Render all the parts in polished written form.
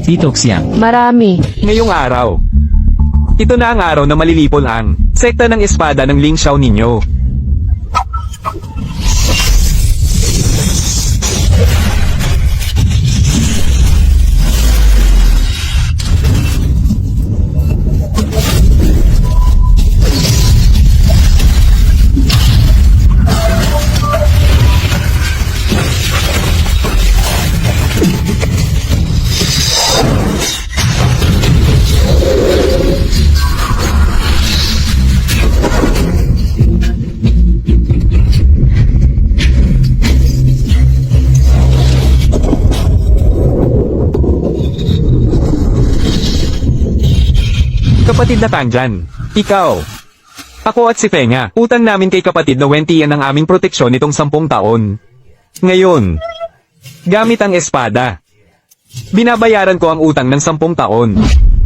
Tito Xiang. Marami. Ngayong araw. Ito na ang araw na malilipol ang sekta ng espada ng Ling Xiao ninyo. Kapatid na Tangjan, ikaw. Ako at si Fenga, utang namin kay kapatid na Wentian ang aming proteksyon nitong 10 taon. Ngayon, gamit ang espada. Binabayaran ko ang utang ng 10 taon.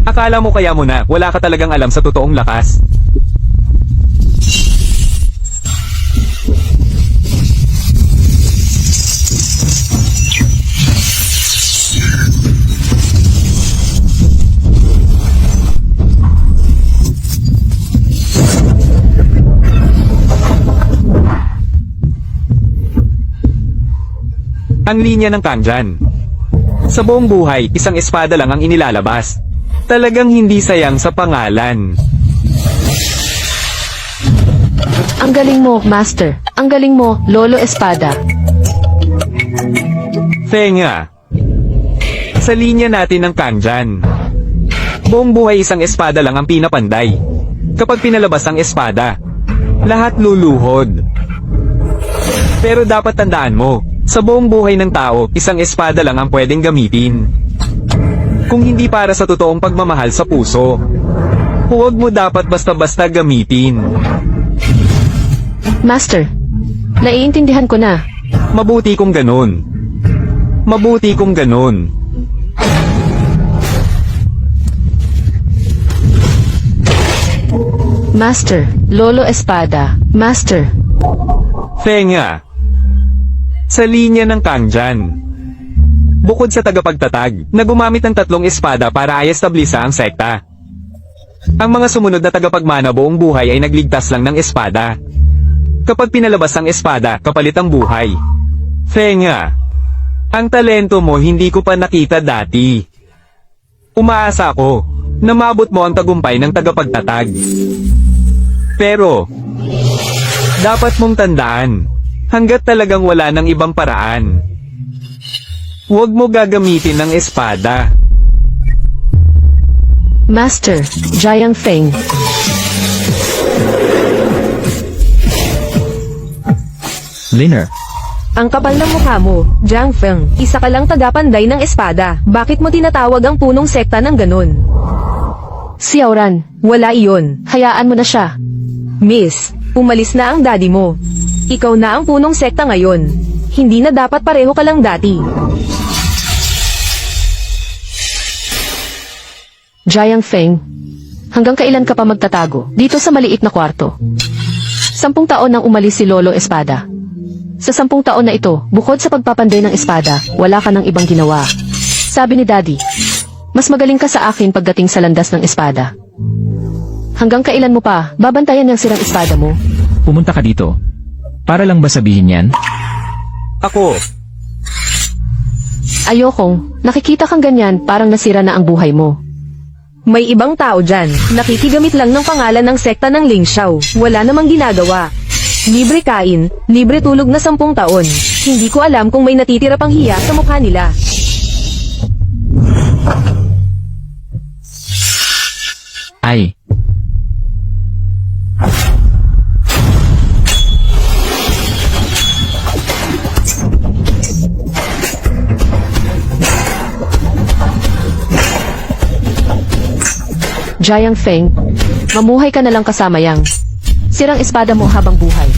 Akala mo kaya mo na wala ka talagang alam sa totoong lakas. Ang linya ng Tangjan. Sa buong buhay, isang espada lang ang inilalabas. Talagang hindi sayang sa pangalan. Ang galing mo, Master. Ang galing mo, Lolo Espada. Fenga. Sa linya natin ng Tangjan. Buong buhay isang espada lang ang pinapanday. Kapag pinalabas ang espada, lahat luluhod. Pero dapat tandaan mo, sa buong buhay ng tao, isang espada lang ang pwedeng gamitin. Kung hindi para sa totoong pagmamahal sa puso, huwag mo dapat basta-basta gamitin. Master, naiintindihan ko na. Mabuti kung ganun. Mabuti kung ganun. Master, Lolo Espada. Master. Fenga. Sa linya ng Tangjan. Bukod sa tagapagtatag, na gumamit ng 3 espada para i-establisa ang sekta. Ang mga sumunod na tagapagmana buong buhay ay nagligtas lang ng espada. Kapag pinalabas ang espada, kapalit ang buhay. Fenga. Ang talento mo hindi ko pa nakita dati. Umaasa ako na maabot mo ang tagumpay ng tagapagtatag. Pero, dapat mong tandaan, hanggat talagang wala ng ibang paraan, huwag mo gagamitin ng espada. Master, Jiang Feng. Liner. Ang kapal ng mukha mo, Jiang Feng. Isa ka lang tagapanday ng espada. Bakit mo tinatawag ang punong sekta ng ganun? Xiaoran, Wala iyon. hayaan mo na siya. Miss, umalis na ang daddy mo. Ikaw na ang punong sekta ngayon. Hindi na dapat pareho ka lang dati. Jiang Feng, hanggang kailan ka pa magtatago dito sa maliit na kwarto? 10 taon nang umalis si Lolo Espada. Sa 10 taon na ito, bukod sa pagpapanday ng espada, wala ka ng ibang ginawa. Sabi ni Daddy, mas magaling ka sa akin pagdating sa landas ng espada. Hanggang kailan mo pa babantayan yung sirang espada mo? Pumunta ka dito. Para lang ba sabihin yan? Ako, Ayokong, nakikita kang ganyan parang nasira na ang buhay mo. May ibang tao dyan. Nakikigamit lang ng pangalan ng sekta ng Ling Xiao. Wala namang ginagawa. Libre kain, libre tulog na 10 taon. Hindi ko alam kung may natitira pang hiya sa mukha nila. Ay. Jiang Feng, mamuhay ka na lang kasama yang sirang espada mo habang buhay.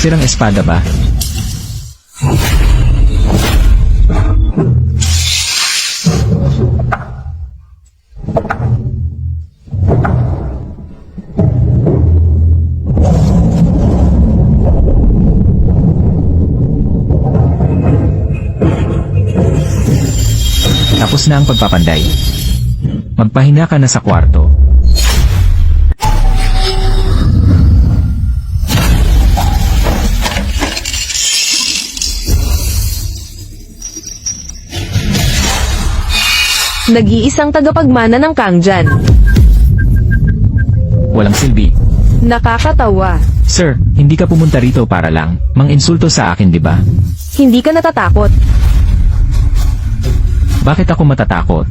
Sirang espada ba? Tapos na ang pagpapanday. Magpahinga ka na sa kwarto. Nag-iisang tagapagmana ng Kangjan. Walang silbi. Nakakatawa. Sir, hindi ka pumunta rito para lang mang-insulto sa akin, di ba? Hindi ka natatakot. Bakit ako matatakot?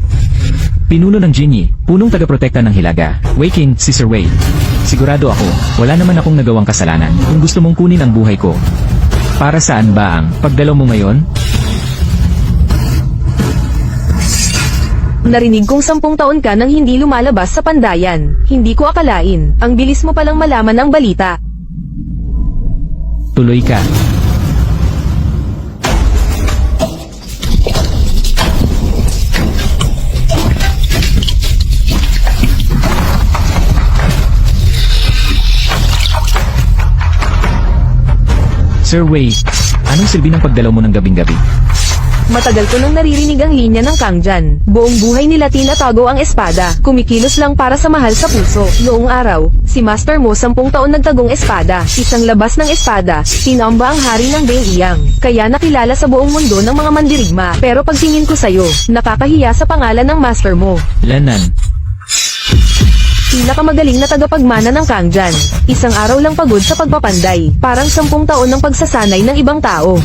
Pinuno ng Genie, punong tagaprotekta ng Hilaga. Wei King, si Sir Wei. Sigurado ako, wala naman akong nagawang kasalanan kung gusto mong kunin ang buhay ko. Para saan ba ang pagdalaw mo ngayon? Narinig kong 10 taon ka nang hindi lumalabas sa pandayan. Hindi ko akalain. Ang bilis mo palang malaman ang balita. Tuloy ka. Sir Wei, anong silbi ng pagdalaw mo ng gabing-gabi? Matagal ko nang naririnig ang linya ng Kangjan. Buong buhay nila tinatago ang espada. Kumikilos lang para sa mahal sa puso. Noong araw, si Master Mo 10 taon nagtagong espada. Isang labas ng espada, tinamba ang hari ng Beiyang. Kaya nakilala sa buong mundo ng mga mandirigma. Pero pagtingin ko sa'yo, nakakahiya sa pangalan ng Master Mo. Lanan, Pinakamagaling na tagapagmana ng Kangjan. Isang araw lang pagod sa pagpapanday. Parang 10 taon ng pagsasanay ng ibang tao.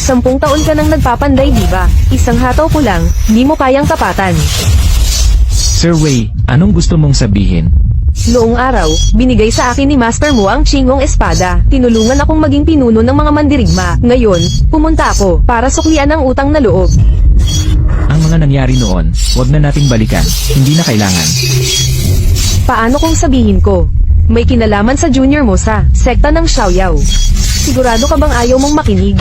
10 taon ka nang nagpapanday, di ba? Isang hataw ko lang, di mo kayang tapatan. Sir Wei, anong gusto mong sabihin? Noong araw, binigay sa akin ni Master Mo ang Qinggong espada. Tinulungan akong maging pinuno ng mga mandirigma. Ngayon, pumunta ako para suklian ang utang na loob. Ang mga nangyari noon, wag na nating balikan. Hindi na kailangan. Paano kung sabihin ko? May kinalaman sa junior mo sa sekta ng Xiaoyao. Sigurado ka bang ayaw mong makinig?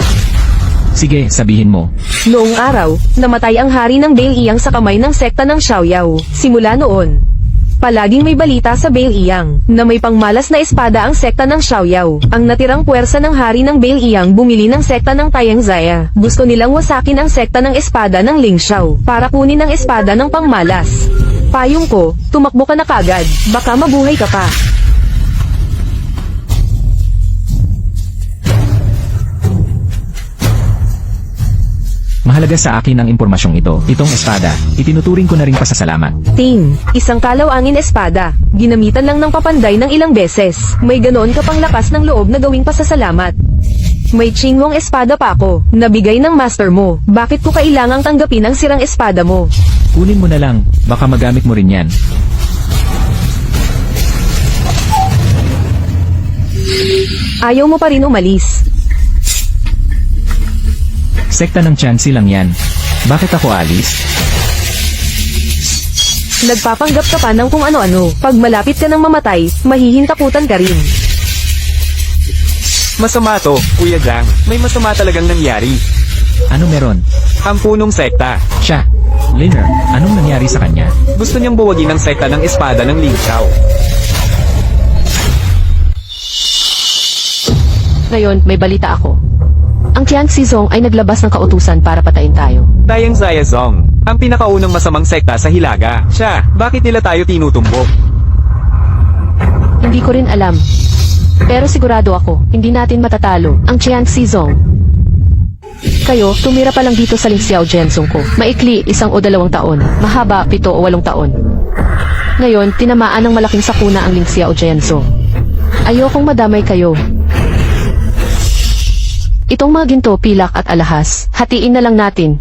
Sige, sabihin mo. Noong araw, namatay ang hari ng Beiyang sa kamay ng sekta ng Xiaoyao. Simula noon, palaging may balita sa Beiyang na may pangmalas na espada ang sekta ng Xiaoyao. Ang natirang puwersa ng hari ng Beiyang bumili ng sekta ng Tianzaya. Gusto nilang wasakin ang sekta ng espada ng Lingxiao para kunin ang espada ng pangmalas. Payong ko, tumakbo ka na kagad, baka mabuhay ka pa. Mahalaga sa akin ang impormasyong ito. Itong espada, itinuturing ko na rin pasasalamat. Ting, isang kalawangin espada. Ginamitan lang ng papanday ng ilang beses. May ganoon ka pang lakas ng loob na gawing pasasalamat. May Qinggong espada pa ako, nabigay ng Master Mo. Bakit ko kailangang tanggapin ang sirang espada mo? Kunin mo na lang, baka magamit mo rin yan. Ayaw mo pa rin umalis. Sekta ng Chansi lang yan. Bakit ako alis? Nagpapanggap ka pa ng kung ano-ano. Pag malapit ka ng mamatay, mahihintakutan ka rin. Masama to, Kuya Jang. May masama talagang nangyari. Ano meron? Ang punong sekta. Siya. Liner, anong nangyari sa kanya? Gusto niyang buwagin ang sekta ng espada ng Lingxiao. Ngayon, may balita ako. Ang Qiang Xizong ay naglabas ng kautusan para patayin tayo. Dayang Zaya Zong, ang pinakaunang masamang sekta sa Hilaga. Siya, bakit nila tayo tinutumbok? Hindi ko rin alam. Pero sigurado ako, hindi natin matatalo ang Qiang Xizong. Kayo, tumira pa lang dito sa Lingxiao Jianzong ko. Maikli, 1 o 2 taon. Mahaba, 7 o 8 taon. Ngayon, tinamaan ng malaking sakuna ang Lingxiao Jianzong. Ayokong madamay kayo. Itong mga ginto, pilak at alahas, hatiin na lang natin.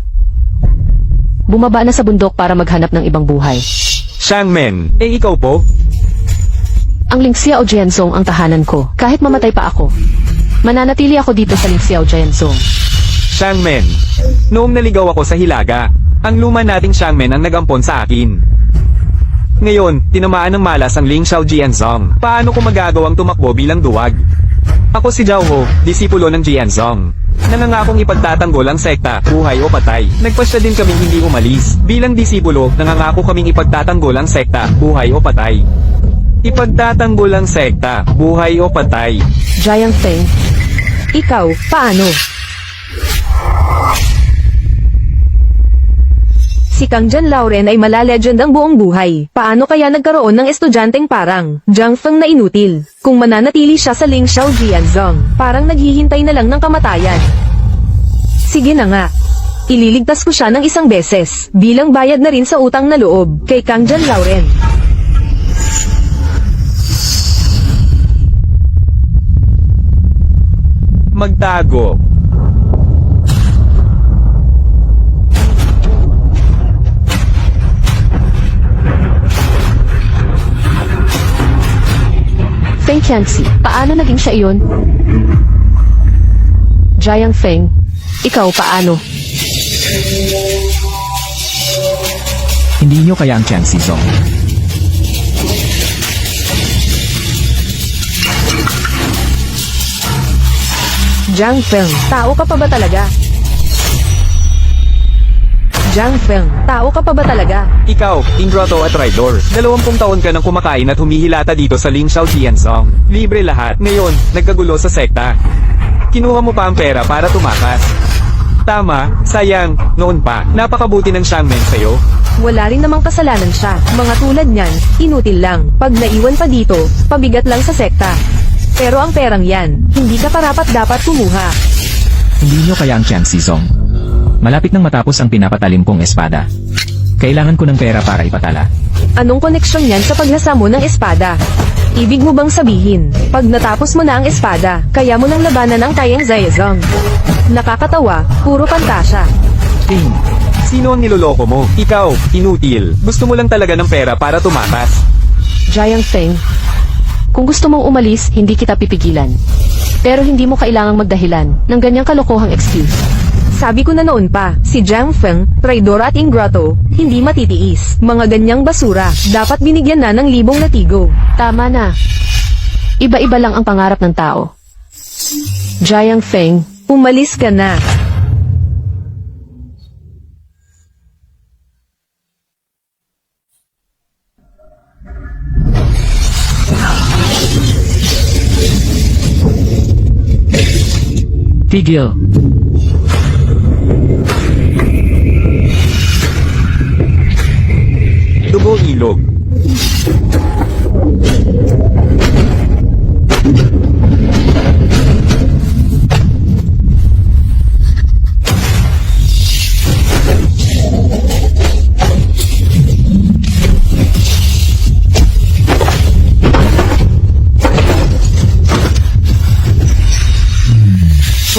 Bumaba na sa bundok para maghanap ng ibang buhay. Xiangmen, ikaw po? Ang Lingxiao Jianzong ang tahanan ko, kahit mamatay pa ako. Mananatili ako dito sa Lingxiao Jianzong. Xiangmen, noong naligaw ako sa Hilaga, ang luma nating Xiangmen ang nagampon sa akin. Ngayon, tinamaan ng malas ang Lingxiao Jianzong. Paano ko magagawang tumakbo bilang duwag? Ako si Zhao Ho, disipulo ng Jianzong. Nangangakong ipagtatanggol ang sekta, buhay o patay. Nagpasya din kaming hindi umalis. Bilang disipulo, nangangako kaming ipagtatanggol ang sekta, buhay o patay. Ipagtatanggol ang sekta, buhay o patay. Giant Feng. Ikaw, paano? Si Kang Jan Lauren ay mala-legend ang buong buhay. Paano kaya nagkaroon ng estudyanteng parang Jiang Feng na inutil? Kung mananatili siya sa Ling Xiao Jianzong, parang naghihintay na lang ng kamatayan. Sige na nga. Ililigtas ko siya ng isang beses, bilang bayad na rin sa utang na loob, kay Kang Jan Lauren. Magtago. Feng Qianxi, paano naging siya iyon? Jiang Feng, ikaw paano? Hindi nyo kaya ang Qiang Zong. Jiang Feng, tao ka pa ba talaga? Jiang Feng, tao ka pa ba talaga? Ikaw, ingrato at traitor. 20 taon ka nang kumakain at humihilata dito sa Ling Xiao Jianzong. Libre lahat. Ngayon, nagkagulo sa sekta. Kinuha mo pa ang pera para tumakas. Tama, sayang, noon pa, napakabuti ng Xiangmen sa'yo. Wala rin namang kasalanan siya. Mga tulad niyan, inutil lang. Pag naiwan pa dito, pabigat lang sa sekta. Pero ang perang yan, hindi ka parapat dapat kumuha. Hindi nyo kaya ang Qiang Zong. Malapit nang matapos ang pinapatalim kong espada. Kailangan ko ng pera para ipatala. Anong koneksyon yan sa paglasa mo ng espada? Ibig mo bang sabihin, pag natapos mo na ang espada, kaya mo nang labanan ang Tayang Zayazong? Nakakatawa, puro pantasya. Ting, sino ang niloloko mo? Ikaw, inutil. Gusto mo lang talaga ng pera para tumakas. Jiang Feng, kung gusto mong umalis, hindi kita pipigilan. Pero hindi mo kailangang magdahilan ng ganyang kalokohang excuse. Sabi ko na noon pa, si Jiang Feng, traidor at ingrato, hindi matitiis. Mga ganyang basura, dapat binigyan na ng libong na tigo. Tama na. Iba-iba lang ang pangarap ng tao. Jiang Feng, Umalis ka na. Tigil! Dugo ilog.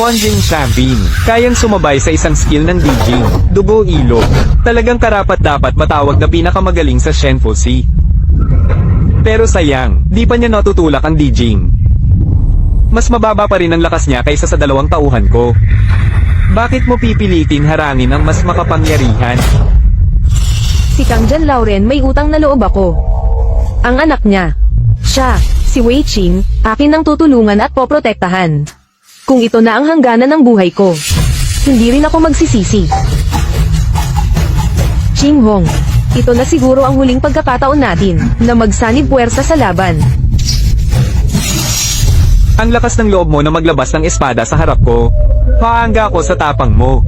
Swanjing Shambin, kayang sumabay sa isang skill ng Dijing, dugo ilog. Talagang karapat-dapat matawag na pinakamagaling sa Shenfu Si. Pero sayang, di pa niya natutulak ang Dijing. Mas mababa pa rin ang lakas niya kaysa sa 2 tauhan ko. Bakit mo pipilitin harangin ang mas makapangyarihan? Si Kang Jan Lauren may utang na loob ako. Ang anak niya. Siya, si Wei Qing, akin ang tutulungan at poprotektahan. Kung ito na ang hangganan ng buhay ko, hindi rin ako magsisisi. Qing Hong, ito na siguro ang huling pagkakataon natin na magsanib puwersa sa laban. Ang lakas ng loob mo na maglabas ng espada sa harap ko. Paangga ko sa tapang mo.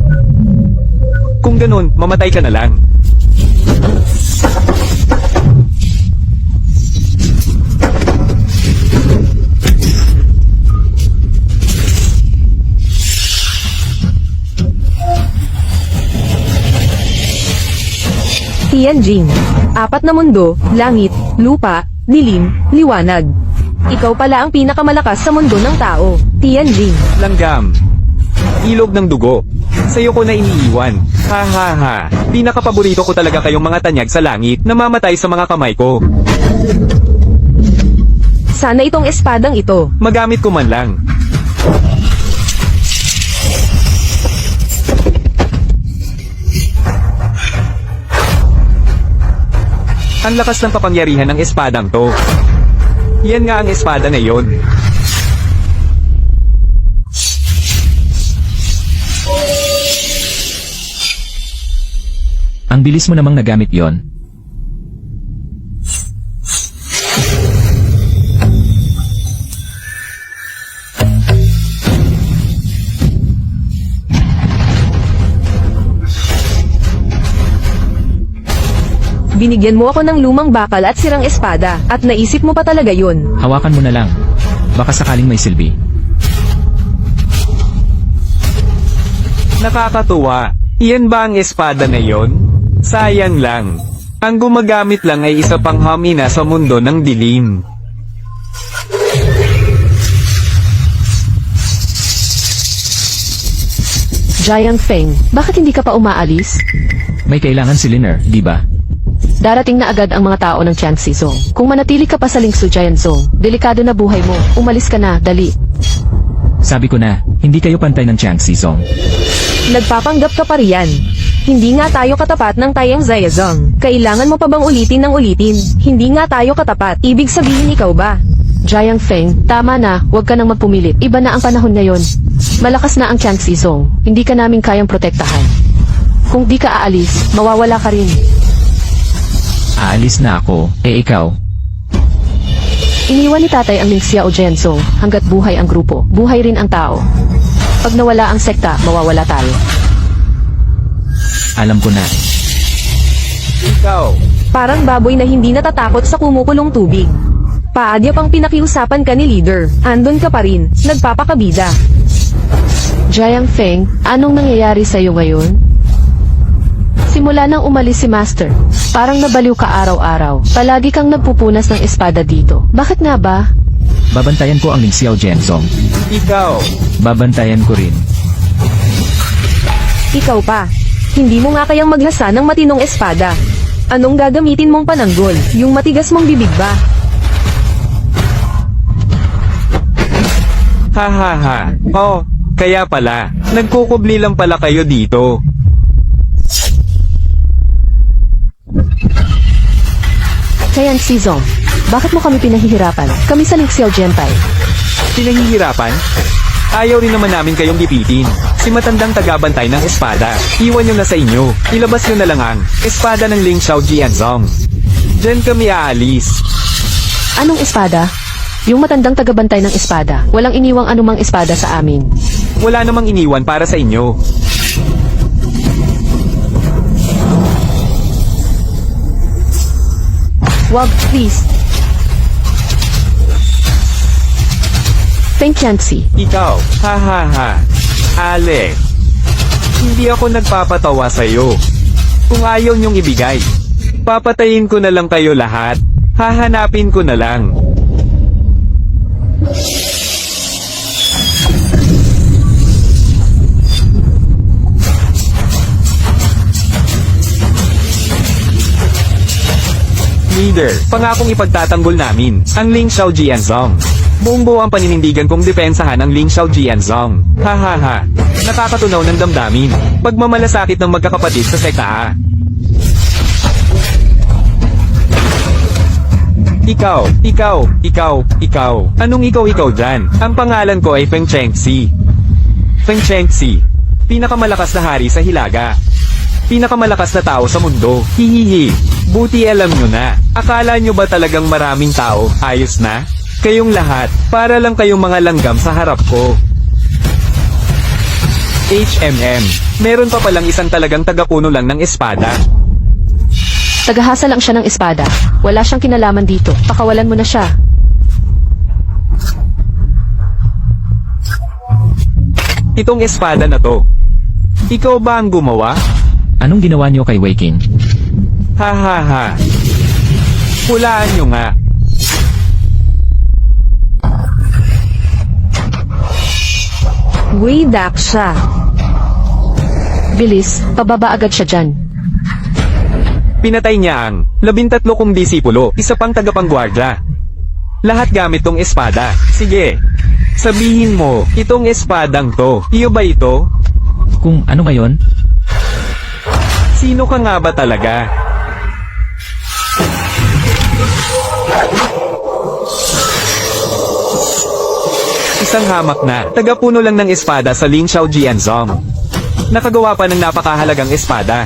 Kung ganun, mamatay ka na lang. Tianjin, 4 na mundo, langit, lupa, dilim, liwanag. Ikaw pala ang pinakamalakas sa mundo ng tao, Tianjin. Langgam. Ilog ng dugo. Sa'yo ko na iniiwan. Ha ha ha. Pinakapaborito ko talaga kayong mga tanyag sa langit na mamatay sa mga kamay ko. Sana itong espadang ito. Magamit ko man lang. Ang lakas ng kapangyarihan ng espadang to. Yan nga ang espada na yon. Ang bilis mo namang nagamit yon. Binigyan mo ako ng lumang bakal at sirang espada, at naisip mo pa talaga yun. Hawakan mo na lang. Baka sakaling may silbi. Nakakatuwa. Iyan ba ang espada na yon? Sayang lang. Ang gumagamit lang ay isa pang hamina sa mundo ng dilim. Jiang Feng, bakit hindi ka pa umaalis? May kailangan si Liner, di ba? Darating na agad ang mga tao ng Jiangxi Zone. Kung manatili ka pa sa Lingsu Giant Zone, delikado na buhay mo. Umalis ka na, dali. Sabi ko na, hindi kayo pantay ng Jiangxi Zone. Nagpapanggap ka pa riyan. Hindi nga tayo katapat ng Taiyang Zayazong. Kailangan mo pa bang ulitin ng ulitin? Hindi nga tayo katapat. Ibig sabihin ikaw ba? Jiang Feng, tama na, huwag ka nang magpumilit. Iba na ang panahon ngayon. Malakas na ang Jiangxi Zone. Hindi ka namin kayang protektahan. Kung di ka aalis, mawawala ka rin. Aalis na ako, ikaw. Iniwan ni tatay ang Lingxiao Zone hanggat buhay ang grupo, buhay rin ang tao. Pag nawala ang sekta, mawawala tayo. Alam ko na. Ikaw, Parang baboy na hindi natatakot sa kumukulong tubig. Paadya pang pinakiusapan ka ni leader. Andon ka pa rin, nagpapakabida. Jiang Feng, anong nangyayari sa'yo ngayon? Simula nang umalis si Master, parang nabaliw ka araw-araw. Palagi kang nagpupunas ng espada dito. Bakit nga ba? Babantayan ko ang Lingxiao Zhenzong. ikaw. Babantayan ko rin. Ikaw pa. Hindi mo nga kayang maglasa ng matinong espada. Anong gagamitin mong pananggol? Yung matigas mong bibig ba? Ha ha ha. Oh, kaya pala. Nagkukubli lang pala kayo dito. Kaya Zong, bakit mo kami pinahihirapan? Kami sa Lingxiao Genpai. Pinahihirapan? Ayaw rin naman namin kayong gipitin. Si matandang tagabantay ng espada. Iwan nyo na sa inyo. Ilabas nyo na lang ang espada ng Lingxiao Jianzong. Diyan kami aalis. Anong espada? Yung matandang tagabantay ng espada. Walang iniwang anumang espada sa amin. Wala namang iniwan para sa inyo. Wag, please. Feng Qianxi. Ikaw, ha ha ha. Ale. Hindi ako nagpapatawa sa'yo. Kung ayaw niyong ibigay, papatayin ko na lang kayo lahat. Hahanapin ko na lang. Leader, pangakong ipagtatanggol namin ang Lingxiao Jianzong. Buong buo ang paninindigan kong depensahan ang Lingxiao Jianzong. Ha ha ha. Nakakatunaw ng damdamin. Pagmamalasakit ng magkakapatid sa sekta A. Ikaw. Anong ikaw dyan? Ang pangalan ko ay Feng Chengxi. Feng Chengxi. Pinakamalakas na hari sa Hilaga. Pinakamalakas na tao sa mundo. Hihihi. Buti alam nyo na. Akala nyo ba talagang maraming tao? Ayos na? Kayong lahat. Para lang kayong mga langgam sa harap ko. HMM. Meron pa palang isang talagang tagapuno lang ng espada. Tagahasa lang siya ng espada. Wala siyang kinalaman dito. Pakawalan mo na siya. Itong espada na to. Ikaw ba ang gumawa? Anong ginawa niyo kay Wei Qing? Ha ha ha. Hulaan nyo nga. Way back siya. Bilis, pababa agad siya dyan. Pinatay niya ang 13 kong disipulo, isa pang tagapanggwardya. Lahat gamit tong espada. Sige. Sabihin mo, itong espadang to, iyo ba ito? Kung ano ngayon? Sino ka nga ba talaga? Isang hamak na, tagapuno lang ng espada sa Lingxiao Jianzong. Nakagawa pa ng napakahalagang espada.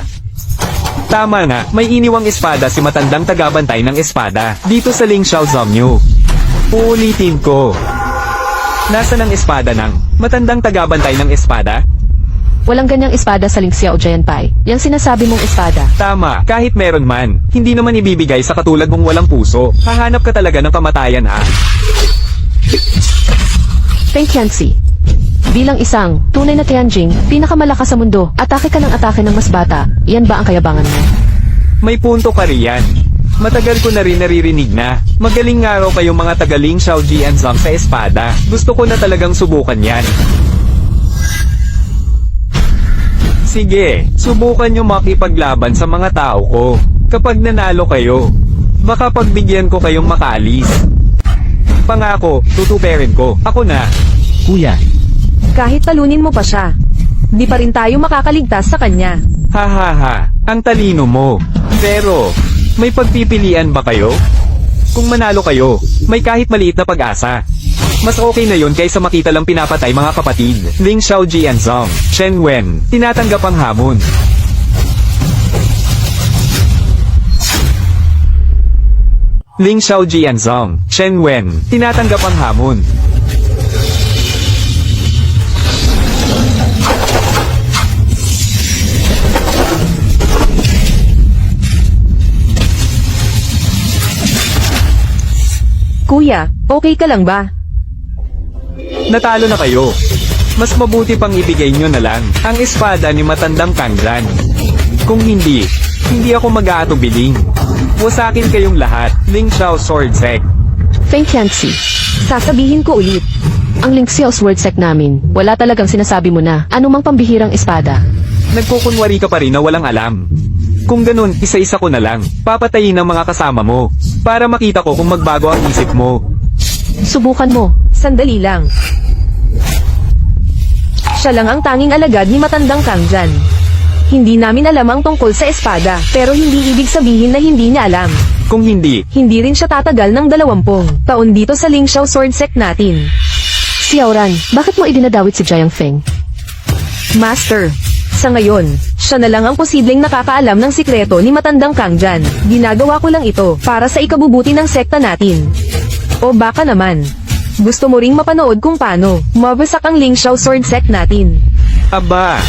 Tama nga, may iniwang espada si matandang tagabantay ng espada, dito sa Lingxiao Zongyu. Uulitin ko. Nasaan ang espada ng matandang tagabantay ng espada? Walang ganyang espada sa Ling Xiao Jianpai. Yang sinasabi mong espada. Tama, kahit meron man, hindi naman ibibigay sa katulad mong walang puso. Hahanap ka talaga ng kamatayan ha. Feng Qianxi. Bilang isang tunay na Tianjing, pinakamalakas sa mundo, atake ka ng atake ng mas bata. Yan ba ang kayabangan mo? May punto ka riyan. Matagal ko na rin naririnig na. Magaling nga raw kayong mga tagaling Xiao Jianzhang sa espada. Gusto ko na talagang subukan yan. Sige, subukan nyo makipaglaban sa mga tao ko. Kapag nanalo kayo, baka pagbigyan ko kayong makaalis. Pangako, tutuperin ko. Ako na. Kuya, Kahit talunin mo pa siya, di pa rin tayo makakaligtas sa kanya. Ha ha ha, ang talino mo. Pero, may pagpipilian ba kayo? Kung manalo kayo, may kahit maliit na pag-asa. Mas okay na yon kaysa makita lang pinapatay mga kapatid. Ling Xiao Jianzhong, Shen Wen, tinatanggap ang hamon. Ling Xiao Jianzhong, Shen Wen, tinatanggap ang hamon. Kuya, okay ka lang ba? Natalo na kayo. Mas mabuti pang ibigay nyo na lang ang espada ni matandang Kangjan. Kung hindi, hindi ako mag-aatubiling. Wasakin kayong lahat, Ling Xiao Sword Sect. Feng Qianxi. Sasabihin ko ulit. Ang Ling Xiao Sword Sect namin, wala talagang sinasabi mo na anumang pambihirang espada. Nagkukunwari ka pa rin na walang alam. Kung ganun, isa-isa ko na lang. Papatayin ang mga kasama mo. Para makita ko kung magbago ang isip mo. Subukan mo. Sandali lang. Siya lang ang tanging alagad ni matandang Kangjan. Hindi namin alam ang tungkol sa espada, pero hindi ibig sabihin na hindi niya alam. Kung hindi, Hindi rin siya tatagal ng 20 taon dito sa Ling Xiao Sword Sect natin. Xiaoran, bakit mo idinadawit si Jiang Feng? Master, sa ngayon, siya na lang ang posibleng nakakaalam ng sikreto ni matandang Kangjan. Ginagawa ko lang ito para sa ikabubuti ng sekta natin. O baka naman, gusto mo ring mapanood kung paano mabasak ang Ling Xiao Sword Sect natin. aba,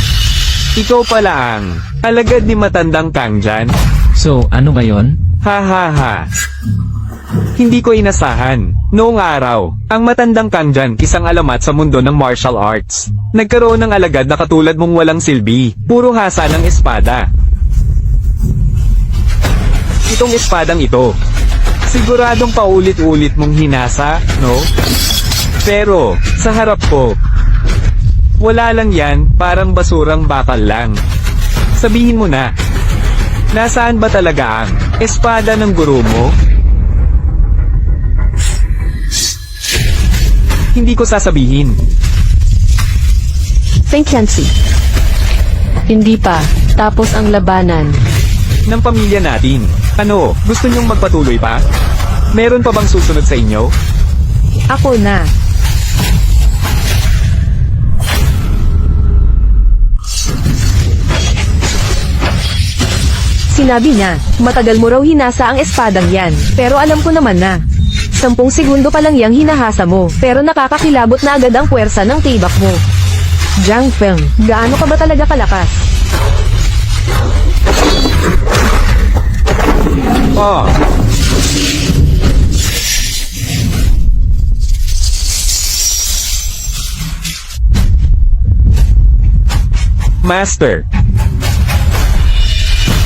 ikaw pala ang alagad ni matandang Kangjan. so ano ngayon? Ha ha ha. Hindi ko inasahan. Noong araw, ang matandang Kangjan isang alamat sa mundo ng martial arts. Nagkaroon ng alagad na katulad mong walang silbi, puro hasa ng espada. Itong espadang ito, siguradong paulit-ulit mong hinasa, no? Pero, sa harap ko, wala lang yan, parang basurang bakal lang. Sabihin mo na, nasaan ba talaga ang espada ng guru mo? Hindi ko sasabihin. Feng Qianxi. Hindi pa. Tapos ang labanan. Ng pamilya natin. Ano, gusto niyong magpatuloy pa? Meron pa bang susunod sa inyo? Ako na. Sinabi niya, matagal mo raw hinasa ang espadang yan, pero alam ko naman na. 10 segundo pa lang yang hinahasa mo, pero nakakakilabot na agad ang puwersa ng tibak mo. Jiang Feng, gaano ka ba talaga kalakas? Oh. Master,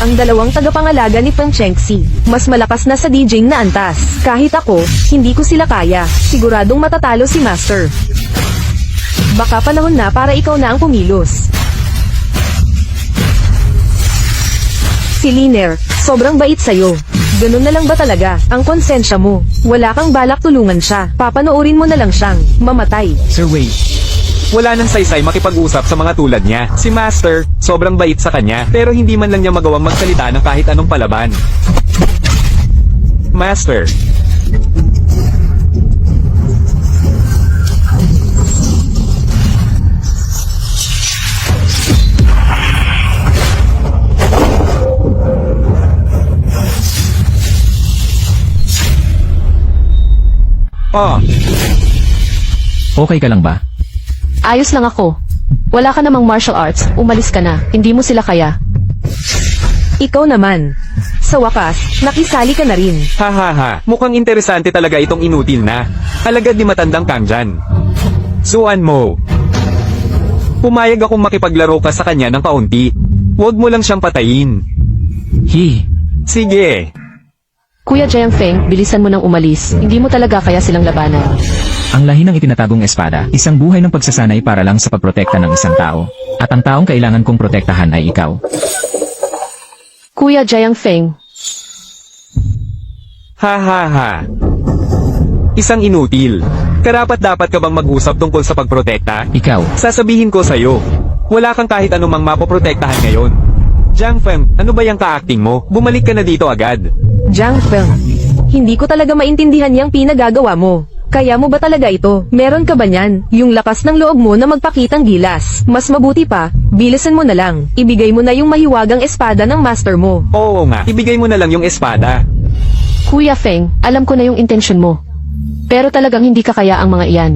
Ang dalawang tagapangalaga ni Feng Qianxi, mas malakas na sa DJing na antas. Kahit ako, hindi ko sila kaya. Siguradong matatalo si Master. Baka panahon na para ikaw na ang kumilos. Si Liner, sobrang bait sa'yo. Ganun na lang ba talaga, ang konsensya mo? Wala kang balak tulungan siya. Papanoorin mo na lang siyang mamatay. Sir Wei, wala nang saysay makipag-usap sa mga tulad niya. Si Master, sobrang bait sa kanya, pero hindi man lang niya magawang magsalita ng kahit anong palaban. Master. Oh, okay ka lang ba? Ayos lang ako. Wala ka namang martial arts, umalis ka na. Hindi mo sila kaya. Ikaw naman. Sa wakas, nakisali ka na rin. Hahaha, mukhang interesante talaga itong inutil na. Alagad ni matandang Kangjan. Suan mo. Pumayag akong makipaglaro ka sa kanya ng kaunti. Huwag mo lang siyang patayin. Sige. Kuya Jiang Feng, bilisan mo nang umalis. Hindi mo talaga kaya silang labanan. Ang lahi ng itinatagong espada, isang buhay ng pagsasanay para lang sa pagprotekta ng isang tao. At ang taong kailangan kong protektahan ay ikaw. Kuya Jiang Feng, Hahaha. Isang inutil. Karapat dapat ka bang mag-usap tungkol sa pagprotekta? Ikaw, Sasabihin ko sa'yo, wala kang kahit anumang mapoprotektahan ngayon. Jiang Feng, ano ba yung ka-acting mo? Bumalik ka na dito agad. Jiang Feng, hindi ko talaga maintindihan yung pinagagawa mo. Kaya mo ba talaga ito? Meron ka ba niyan? Yung lakas ng loob mo na magpakitang gilas. Mas mabuti pa, bilisan mo na lang. Ibigay mo na yung mahiwagang espada ng master mo. Oo nga, ibigay mo na lang yung espada. Kuya Feng, alam ko na yung intensyon mo. Pero talagang hindi ka kaya ang mga iyan.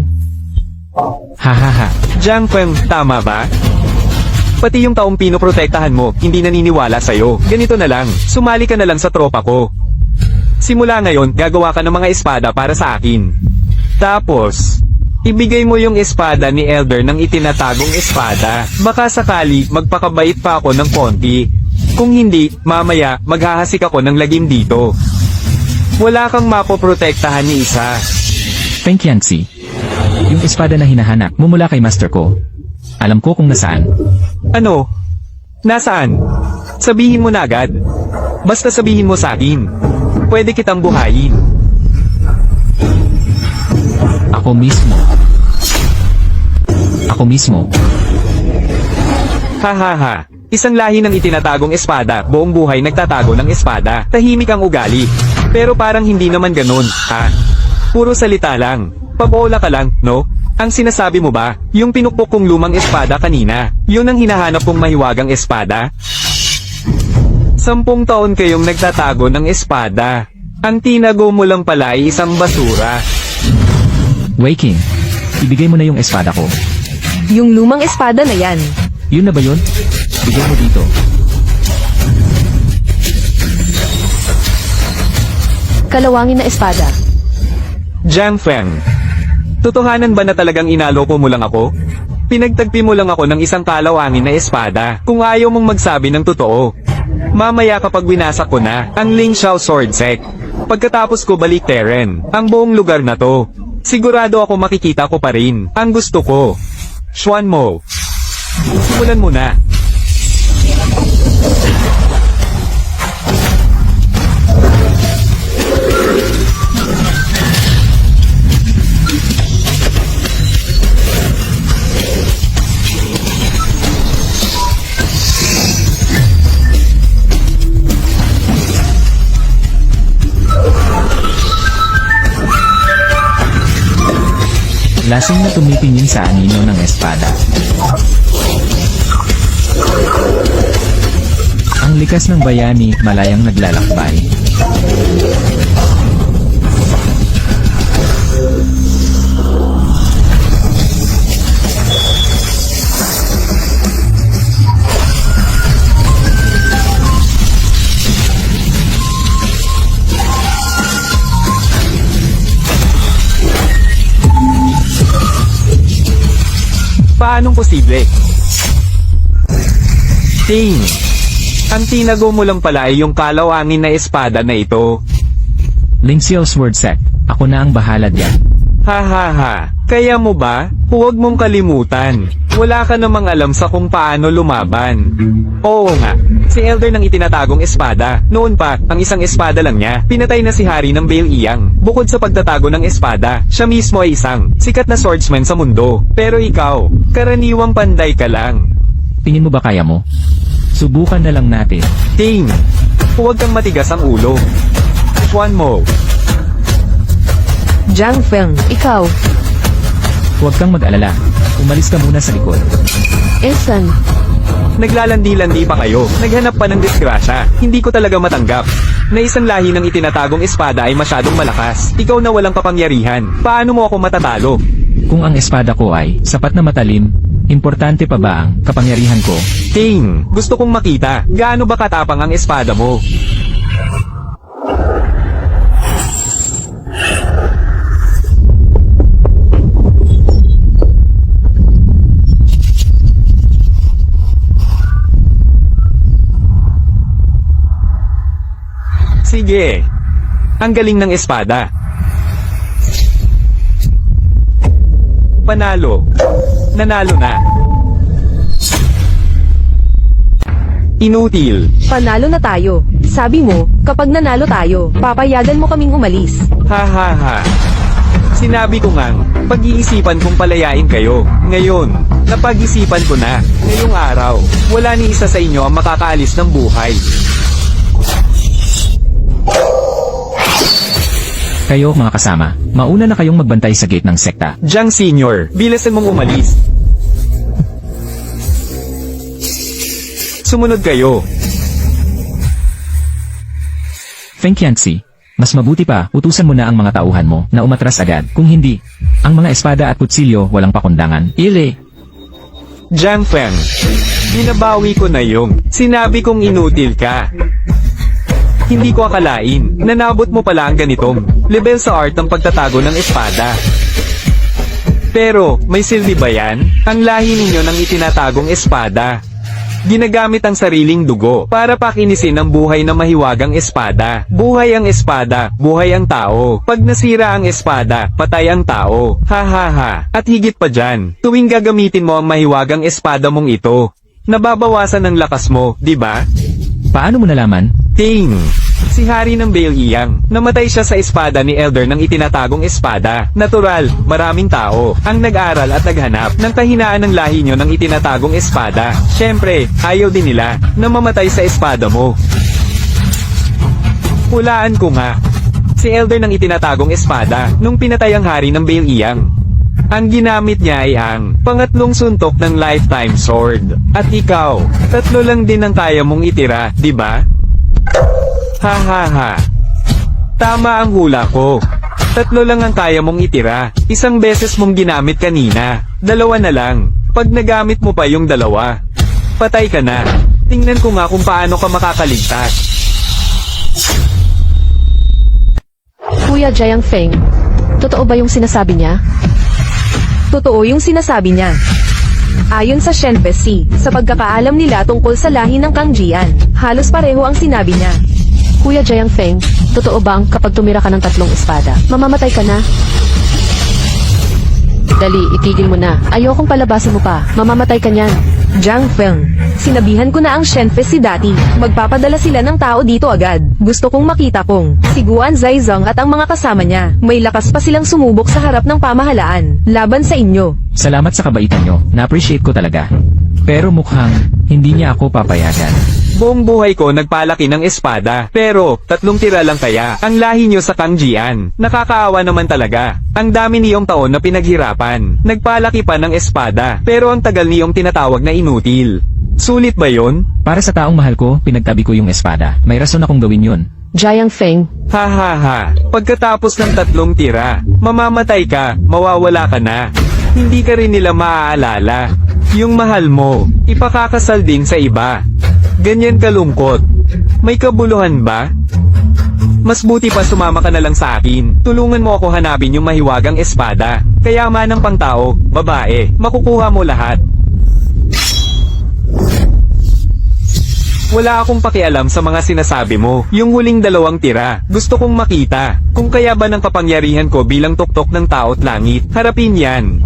hahaha. Jiang Feng, tama ba? Pati yung taong pinoprotektahan mo, hindi naniniwala sa'yo. Ganito na lang, sumali ka na lang sa tropa ko. Simula ngayon, gagawa ka ng mga espada para sa akin. Tapos, ibigay mo yung espada ni Elder ng itinatagong espada. Baka sakali, magpakabait pa ako ng konti. Kung hindi, mamaya, maghahasik ako ng lagim dito. Wala kang mapoprotektahan ni isa. Feng Qianxi. Yung espada na hinahanap mo mula kay master ko. Alam ko kung nasaan. Ano? Nasaan? Sabihin mo na agad. Basta sabihin mo sa akin. Pwede kitang buhayin. Ako mismo. Ako mismo. Hahaha. Isang lahi ng itinatagong espada, buong buhay nagtatago ng espada. Tahimik ang ugali. Pero parang hindi naman ganun, ha? Puro salita lang. Pabola ka lang, no? Ang sinasabi mo ba, yung pinukpok kong lumang espada kanina, yun ang hinahanap kong mahiwagang espada? 10 taon kayong nagtatago ng espada. Ang tinago mo lang pala ay isang basura. Wei King, ibigay mo na yung espada ko. Yung lumang espada na yan. Yun na ba yun? Bigay mo dito. Kalawangin na espada. Jiang Feng, totohanan ba na talagang inaloko mo lang ako? Pinagtagpi mo lang ako ng isang kalawangin na espada. Kung ayaw mong magsabi ng totoo. Mamaya kapag winasak ko na, ang Ling Xiao Sword Sect. Pagkatapos ko balik Teren, ang buong lugar na to. Sigurado ako makikita ko pa rin, ang gusto ko. Xuan Mo. Simulan mo na. Lasing na tumitingin sa anino ng espada. Ang likas ng bayani, malayang naglalakbay. Paanong posible? Ting! Ang tinago mo lang pala ay yung kalawangin na espada na ito. Ling Xiao Sword Sect, ako na ang bahala diyan. Hahaha. Kaya mo ba? Huwag mong kalimutan. Wala ka namang alam sa kung paano lumaban. Oo nga. Si Elder ng itinatagong espada. Noon pa, ang isang espada lang niya. Pinatay na si Hari ng Bail Iyang. Bukod sa pagtatago ng espada, siya mismo ay isang sikat na swordsman sa mundo. Pero ikaw, karaniwang panday ka lang. Tingin mo ba kaya mo? Subukan na lang natin. Ting! Huwag kang matigas ang ulo. Xuan Mo. Jiang Feng, Ikaw, Huwag kang mag-alala. Umalis ka muna sa likod. Elsan, Naglalandi-landi pa kayo. Naghanap pa ng disgrasya. Hindi ko talaga matanggap na isang lahi ng itinatagong espada ay masyadong malakas. Ikaw na walang kapangyarihan. Paano mo ako matatalo? Kung ang espada ko ay sapat na matalim, Importante pa ba ang kapangyarihan ko? King, gusto kong makita, gaano ba katapang ang espada mo? Sige, ang galing ng espada. Panalo. Nanalo na. Inutil. Panalo na tayo. Sabi mo, kapag nanalo tayo, papayagan mo kaming umalis. Ha ha ha. Sinabi ko ngang, pag-iisipan kong palayain kayo. Ngayon, napag-isipan ko na. Ngayong araw, wala ni isa sa inyo ang makakaalis ng buhay. Kayo mga kasama, mauna na kayong magbantay sa gate ng sekta. Jiang Senior, bilasan mong umalis. Sumunod kayo. Feng Qianxi, mas mabuti pa, utusan mo na ang mga tauhan mo na umatras agad. Kung hindi, ang mga espada at kutsilyo walang pakundangan. Ile! Jiang Feng, binabawi ko na yung sinabi kong inutil ka. Hindi ko akalain, nanabot mo pala ang ganitong level sa art ng pagtatago ng espada. Pero, may silbi ba yan? Ang lahi ninyo ng itinatagong espada. Ginagamit ang sariling dugo para pakinisin ang buhay na mahiwagang espada. Buhay ang espada, buhay ang tao. Pag nasira ang espada, patay ang tao. Ha ha ha. At higit pa dyan, tuwing gagamitin mo ang mahiwagang espada mong ito, nababawasan ang lakas mo, di ba? Paano mo nalaman? Ting! Si Hari ng Bale Iyang, namatay siya sa espada ni Elder ng itinatagong espada. Natural, maraming tao ang nag-aral at naghanap ng kahinaan ng lahi nyo ng itinatagong espada. Siyempre, ayaw din nila na mamatay sa espada mo. Hulaan ko nga. Si Elder ng itinatagong espada nung pinatay ang Hari ng Bale Iyang. Ang ginamit niya ay ang pangatlong suntok ng lifetime sword. At ikaw, 3 lang din ang kaya mong itira, di ba? Ha ha ha. Tama ang hula ko. 3 lang ang kaya mong itira. 1 beses mong ginamit kanina. 2 na lang. Pag nagamit mo pa yung 2, patay ka na. Tingnan ko nga kung paano ka makakaligtas. Kuya Jiang Feng, totoo ba yung sinasabi niya? Totoo yung sinasabi niya. Ayon sa Shenpesi, sa pagkakaalam nila tungkol sa lahi ng Kangjian, halos pareho ang sinabi niya. Kuya Jiang Feng, totoo bang kapag tumira ka ng 3 espada, mamamatay ka na? Dali, itigil mo na. Ayokong palabasin mo pa. Mamamatay ka niyan. Jiang Feng, sinabihan ko na ang Shenpesi dati. Magpapadala sila ng tao dito agad. Gusto kong makita kung si Guan Zaizong at ang mga kasama niya, may lakas pa silang sumubok sa harap ng pamahalaan, laban sa inyo. Salamat sa kabaitan nyo, na-appreciate ko talaga. Pero mukhang, hindi niya ako papayagan. Buong buhay ko nagpalaki ng espada, pero 3 tira lang kaya ang lahi nyo sa Kangjian. Nakakaawa naman talaga. Ang dami niyong taon na pinaghirapan. Nagpalaki pa ng espada, pero ang tagal niyong tinatawag na inutil. Sulit ba yon? Para sa taong mahal ko, pinagtabi ko yung espada. May rason akong gawin yun. Jiang Feng, Ha ha ha. Pagkatapos ng 3 tira, mamamatay ka, mawawala ka na. Hindi ka rin nila maaalala. Yung mahal mo, ipakakasal din sa iba. Ganyan kalungkot. May kabuluhan ba? Mas buti pa sumama ka na lang sa akin. Tulungan mo ako hanapin yung mahiwagang espada. Kayamanang pangtao, babae, makukuha mo lahat. Wala akong pakialam sa mga sinasabi mo. Yung huling 2 tira, gusto kong makita. Kung kaya ba ng kapangyarihan ko bilang tuktok ng tao't langit, harapin yan.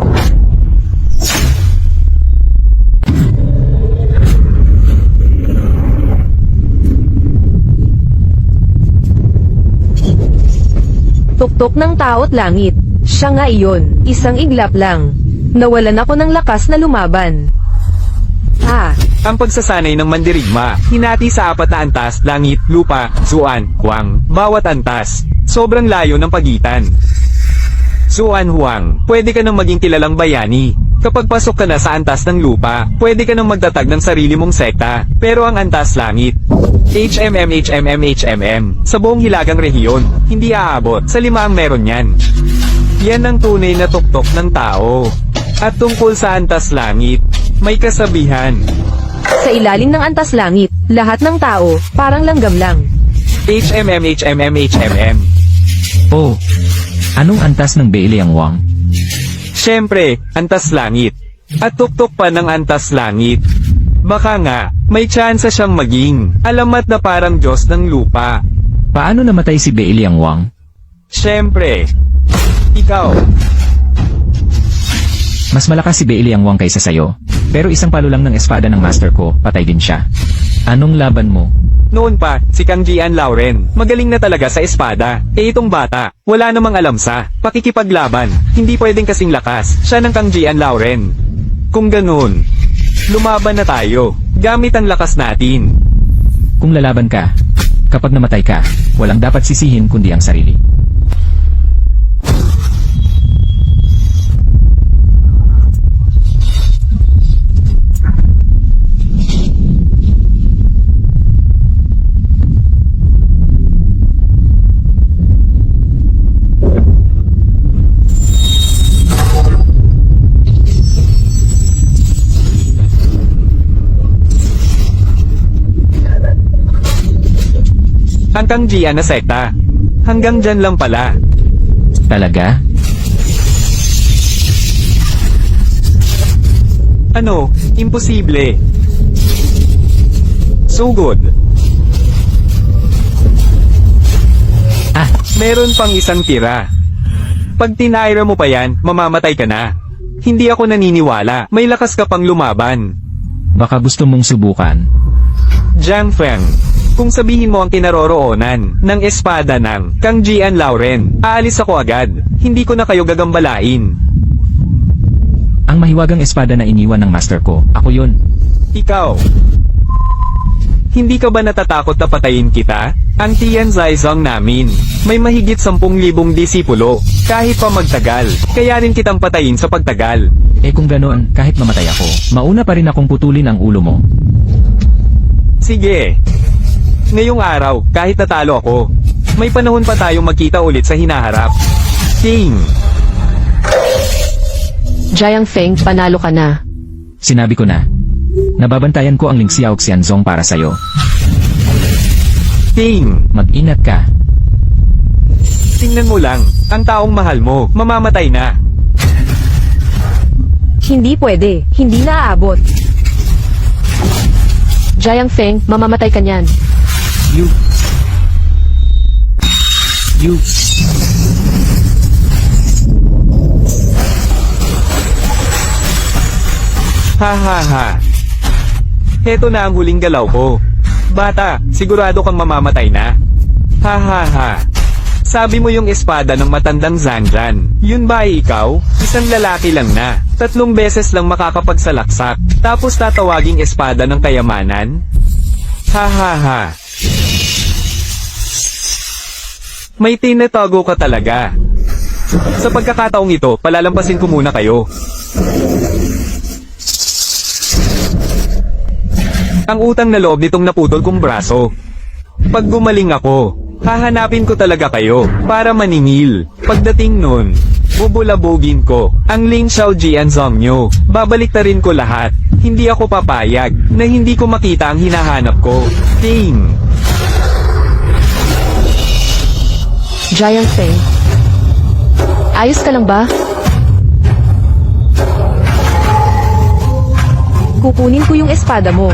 Tuktok ng tao't langit. Siya nga iyon, isang iglap lang. Nawalan ako ng lakas na lumaban. Ang pagsasanay ng mandirigma, hinati sa 4 na antas, langit, lupa, Zuan, Huang, bawat antas. Sobrang layo ng pagitan. Zuan Huang, pwede ka nang maging kilalang bayani. Kapag pasok ka na sa antas ng lupa, pwede ka nang magtatag ng sarili mong sekta. Pero ang antas langit, HMM, sa buong hilagang rehiyon, hindi aabot, sa 5 ang meron yan. Yan ang tunay na tuktok ng tao. At tungkol sa antas langit, may kasabihan. Sa ilalim ng antas langit, lahat ng tao, parang langgam lang. HMM. Oh, anong antas ng Beiliang Wang? Siyempre, antas langit. At tuktok pa ng antas langit. Baka nga, may tsansa siyang maging alamat na parang Diyos ng lupa. Paano namatay si Beiliang Wang? Siyempre, ikaw. Mas malakas si Beiliang Wang kaysa sayo. Pero isang palo lang ng espada ng master ko, patay din siya. Anong laban mo? Noon pa, si Kang Jian Lauren, magaling na talaga sa espada. Itong bata, wala namang alam sa pakikipaglaban. Hindi pwedeng kasing lakas siya ng Kang Jian Lauren. Kung ganun, lumaban na tayo. Gamit ang lakas natin. Kung lalaban ka, kapag namatay ka, walang dapat sisihin kundi ang sarili. Ang Kang Jian na sekta. Hanggang dyan lang pala. Talaga? Ano, imposible. Sugod. Ah, Meron pang isang tira. Pag tinaira mo pa yan, mamamatay ka na. Hindi ako naniniwala, may lakas ka pang lumaban. baka gusto mong subukan. Jiang Feng, kung sabihin mo ang kinaroroonan ng espada ng Kang Jian Lauren, aalis ako agad. Hindi ko na kayo gagambalain. Ang mahiwagang espada na iniwan ng master ko, ako yun. Ikaw. Hindi ka ba natatakot na patayin kita? Ang Tian Zhaizong namin, may mahigit 10,000 disipulo, kahit pa magtagal, kaya rin kitang patayin sa pagtagal. Eh kung ganoon, kahit mamatay ako, mauna pa rin akong putulin ang ulo mo. Sige. Ngayong araw, kahit natalo ako, may panahon pa tayong magkita ulit sa hinaharap. King! Jiang Feng, panalo ka na. Sinabi ko na. Nababantayan ko ang Ling Xiao Xianzong para sa'yo. King! Mag-ingat ka. Tingnan mo lang, ang taong mahal mo, mamamatay na. Hindi pwede, hindi naaabot. Jiang Feng, mamamatay ka niyan. You. Ha ha ha. Heto na ang huling galaw ko. Bata, sigurado kang mamamatay na. Ha ha ha. Sabi mo yung espada ng matandang Zanjan. Yun ba ay ikaw? Isang lalaki lang na. 3 beses lang makakapagsalaksak. Tapos tatawaging espada ng kayamanan? Ha ha ha. May tinatago ka talaga. Sa pagkakataong ito, palalampasin ko muna kayo. Ang utang na loob nitong naputol kong braso. Pag gumaling ako, hahanapin ko talaga kayo para maningil. Pagdating nun, bubulabugin ko ang Ling Xiao Jianzong nyo. Babaliktarin ko lahat. Hindi ako papayag na hindi ko makita ang hinahanap ko. Ting! Jiang Feng. Ayos ka lang ba? Kukunin ko yung espada mo.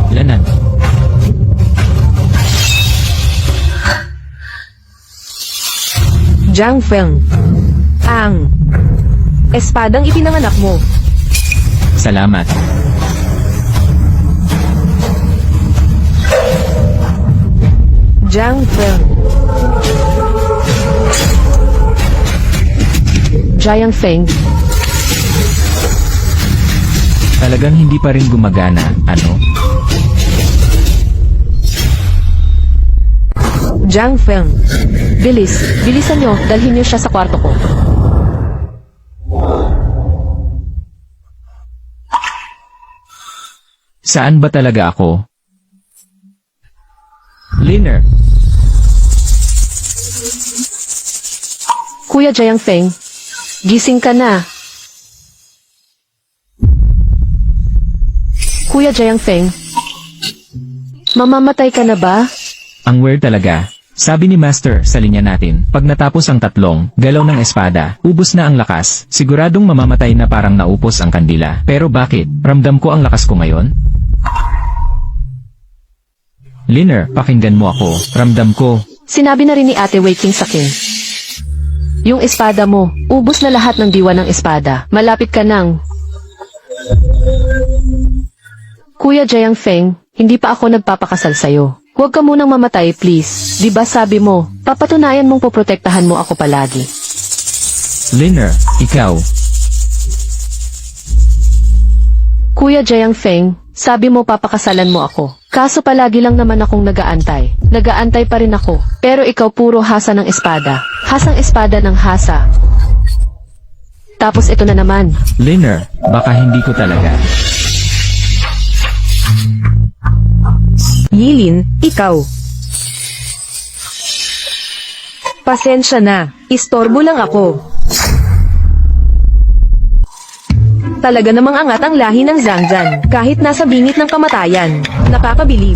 Ilanan. Jiang Feng. Ang espadang ipinanganak mo. Salamat. Jiang Feng. Jiang Feng. Talagang hindi pa rin gumagana, ano? Jiang Feng. Bilisan nyo, dalhin nyo siya sa kwarto ko. Saan ba talaga ako? Liner. Kuya Jiang Feng, gising ka na. Kuya Jiang Feng, mamamatay ka na ba? Ang weird talaga. Sabi ni Master sa linya natin, pag natapos ang tatlong galaw ng espada, ubos na ang lakas, siguradong mamamatay na parang naupos ang kandila. Pero bakit? Ramdam ko ang lakas ko ngayon? Liner, pakinggan mo ako. Ramdam ko. Sinabi na rin ni Ate Wei King sa akin. Yung espada mo, ubos na lahat ng diwa ng espada. Malapit ka nang. Kuya Jiang Feng, hindi pa ako nagpapakasal sa'yo. Huwag ka munang mamatay, please. Di ba sabi mo, papatunayan mong poprotektahan mo ako palagi. Liner, ikaw. Kuya Jiang Feng, sabi mo papakasalan mo ako. Kaso palagi lang naman akong nagaantay. Nagaantay pa rin ako. Pero ikaw puro hasa ng espada. Hasang espada ng hasa. Tapos ito na naman. Liner, baka hindi ko talaga. Yilin, ikaw. Pasensya na, istorbo lang ako. Talaga namang angat ang lahi ng Zhangjian, kahit nasa bingit ng kamatayan. Nakakabilib.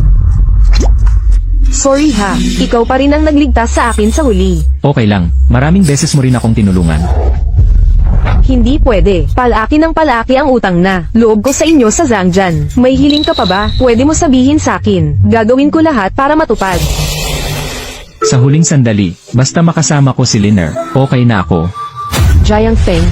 Sorry ha, ikaw pa rin ang nagligtas sa akin sa huli. Okay lang, maraming beses mo rin akong tinulungan. Hindi pwede. Palaki ng palaki ang utang na. Loob ko sa inyo sa Zhangjian. May hiling ka pa ba? Pwede mo sabihin sa akin. Gagawin ko lahat para matupad. Sa huling sandali, basta makasama ko si Liner, okay na ako. Jiang Feng,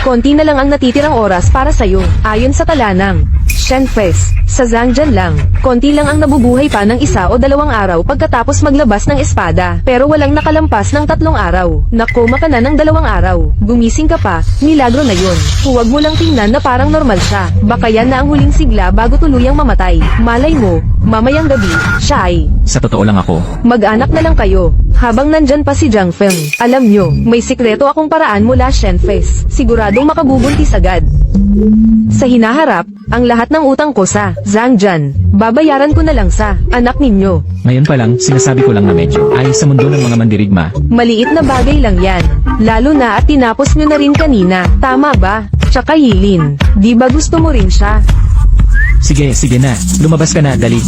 Konti na lang ang natitirang oras para sa'yo. Ayon sa talanang Shenfest, sa Zhangjian lang, konti lang ang nabubuhay pa ng 1 o 2 araw pagkatapos maglabas ng espada. Pero walang nakalampas ng 3 araw. Nakoma ka na ng 2 araw. Gumising ka pa, milagro na yun. Huwag mo lang tingnan na parang normal siya. Baka yan na ang huling sigla bago tuluyang mamatay. Malay mo, mamayang gabi, siya ay Sa totoo lang ako. mag-anak na lang kayo. Habang nandyan pa si Jiang Feng, alam nyo, may sikreto akong paraan mula Shenfest. Siguradong makabubuntis agad. Sa hinaharap, ang lahat ng utang ko sa Zhangjian, babayaran ko na lang sa anak ninyo. Ngayon pa lang, sinasabi ko lang na medyo ayos sa mundo ng mga mandirigma. Maliit na bagay lang yan. Lalo na at tinapos nyo na rin kanina. Tama ba? Tsaka Yilin, di ba gusto mo rin siya? Sige, sige na. Lumabas ka na, dali.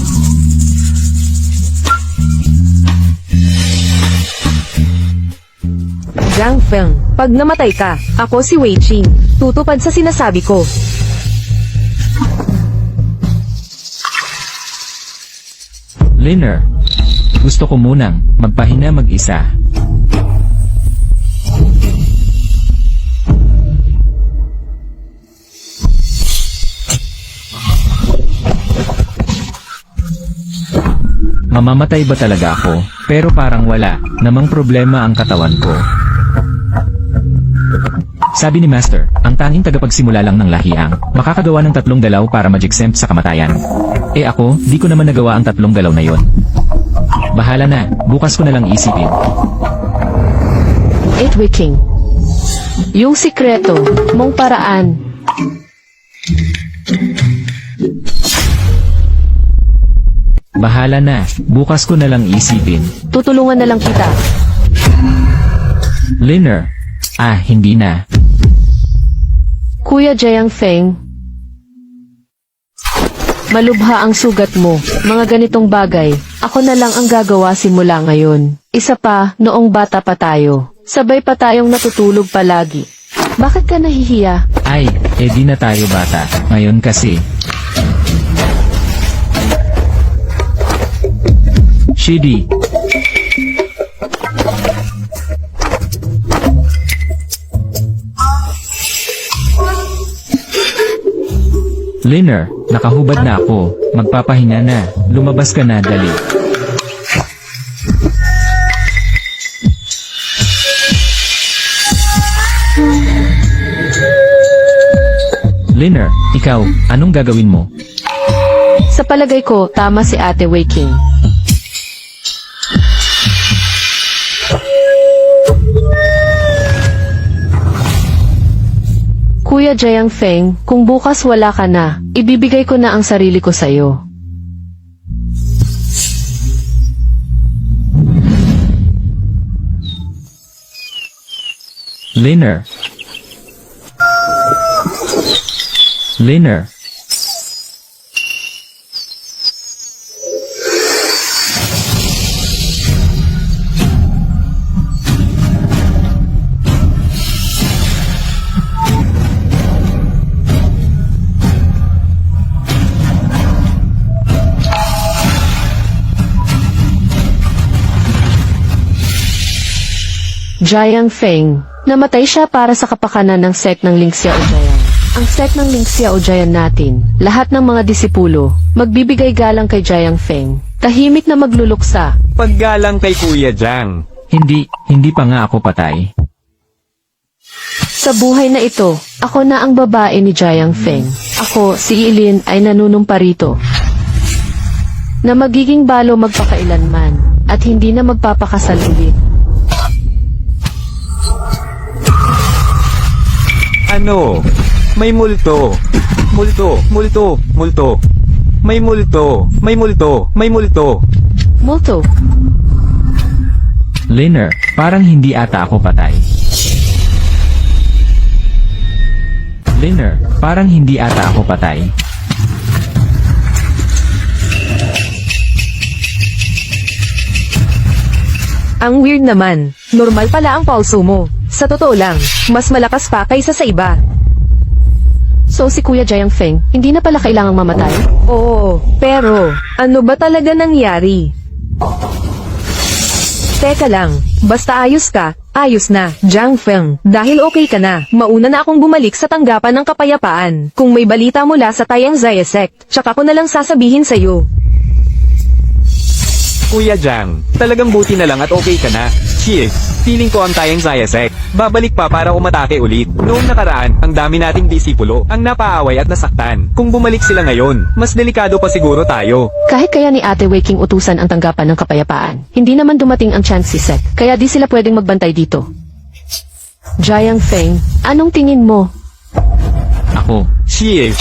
Jiang Feng, pag namatay ka, ako si Wei Qing. Tutupad sa sinasabi ko. Liner, gusto ko munang magpahinga mag-isa. Mamamatay ba talaga ako? Pero parang wala namang problema ang katawan ko. Sabi ni Master, ang tanging tagapagsimula lang ng lahiang makakagawa ng 3 galaw para mag-exempt sa kamatayan. Eh ako, di ko naman nagawa ang 3 galaw na yon. Bahala na, bukas ko na lang isipin. 8 King. Yung sikreto mong paraan. Bahala na, bukas ko na lang isipin. Tutulungan na lang kita. Liner, hindi na. Kuya Jiang Feng, malubha ang sugat mo. Mga ganitong bagay, ako na lang ang gagawa simula ngayon. Isa pa, noong bata pa tayo. Sabay pa tayong natutulog palagi. Bakit ka nahihiya? Ay, di na tayo bata. Ngayon kasi. Shidi. Liner, nakahubad na ako. Magpapahinga na. Lumabas ka na, dali. Liner, ikaw, anong gagawin mo? Sa palagay ko, tama si Ate Wei King. Kuya Jiang Feng, kung bukas wala ka na, ibibigay ko na ang sarili ko sa'yo. Liner. Liner. Jiang Feng. Namatay siya para sa kapakanan ng sect ng Ling Xiaojian. Ang sect ng Ling Xiaojian natin, lahat ng mga disipulo, magbibigay galang kay Jiang Feng. Tahimik na magluluksa. Paggalang kay Kuya Jiang. Hindi pa nga ako patay. Sa buhay na ito, ako na ang babae ni Jiang Feng. Ako, si Ilin, ay nanunumpa rito. Na magiging balo magpakailanman, at hindi na magpapakasal ulit. Ano? May multo. Multo. May multo. Multo, Liner, parang hindi ata ako patay. Liner, parang hindi ata ako patay. Ang weird naman. Normal pala ang pulso mo. Sa totoo lang, mas malakas pa kaysa sa iba. so si Kuya Jiang Feng, hindi na pala kailangang mamatay? Oo, pero ano ba talaga nangyari? Teka lang, basta ayos ka, ayos na, Jiang Feng. Dahil okay ka na, mauna na akong bumalik sa tanggapan ng kapayapaan. Kung may balita mula sa Tayang Zaya Sect, tsaka ko na lang sasabihin sa'yo. Kuya Jiang, talagang buti na lang at okay ka na. Chief, feeling ko ang Tayang Zaya Sect. Babalik pa para umatake ulit. Noong nakaraan, ang dami nating disipulo ang napaaway at nasaktan. Kung bumalik sila ngayon, mas delikado pa siguro tayo. Kahit kaya ni Ate Wei King utusan ang tanggapan ng kapayapaan, hindi naman dumating ang chance si Seth, kaya di sila pwedeng magbantay dito. Jiang Feng, anong tingin mo? Ako, Chief,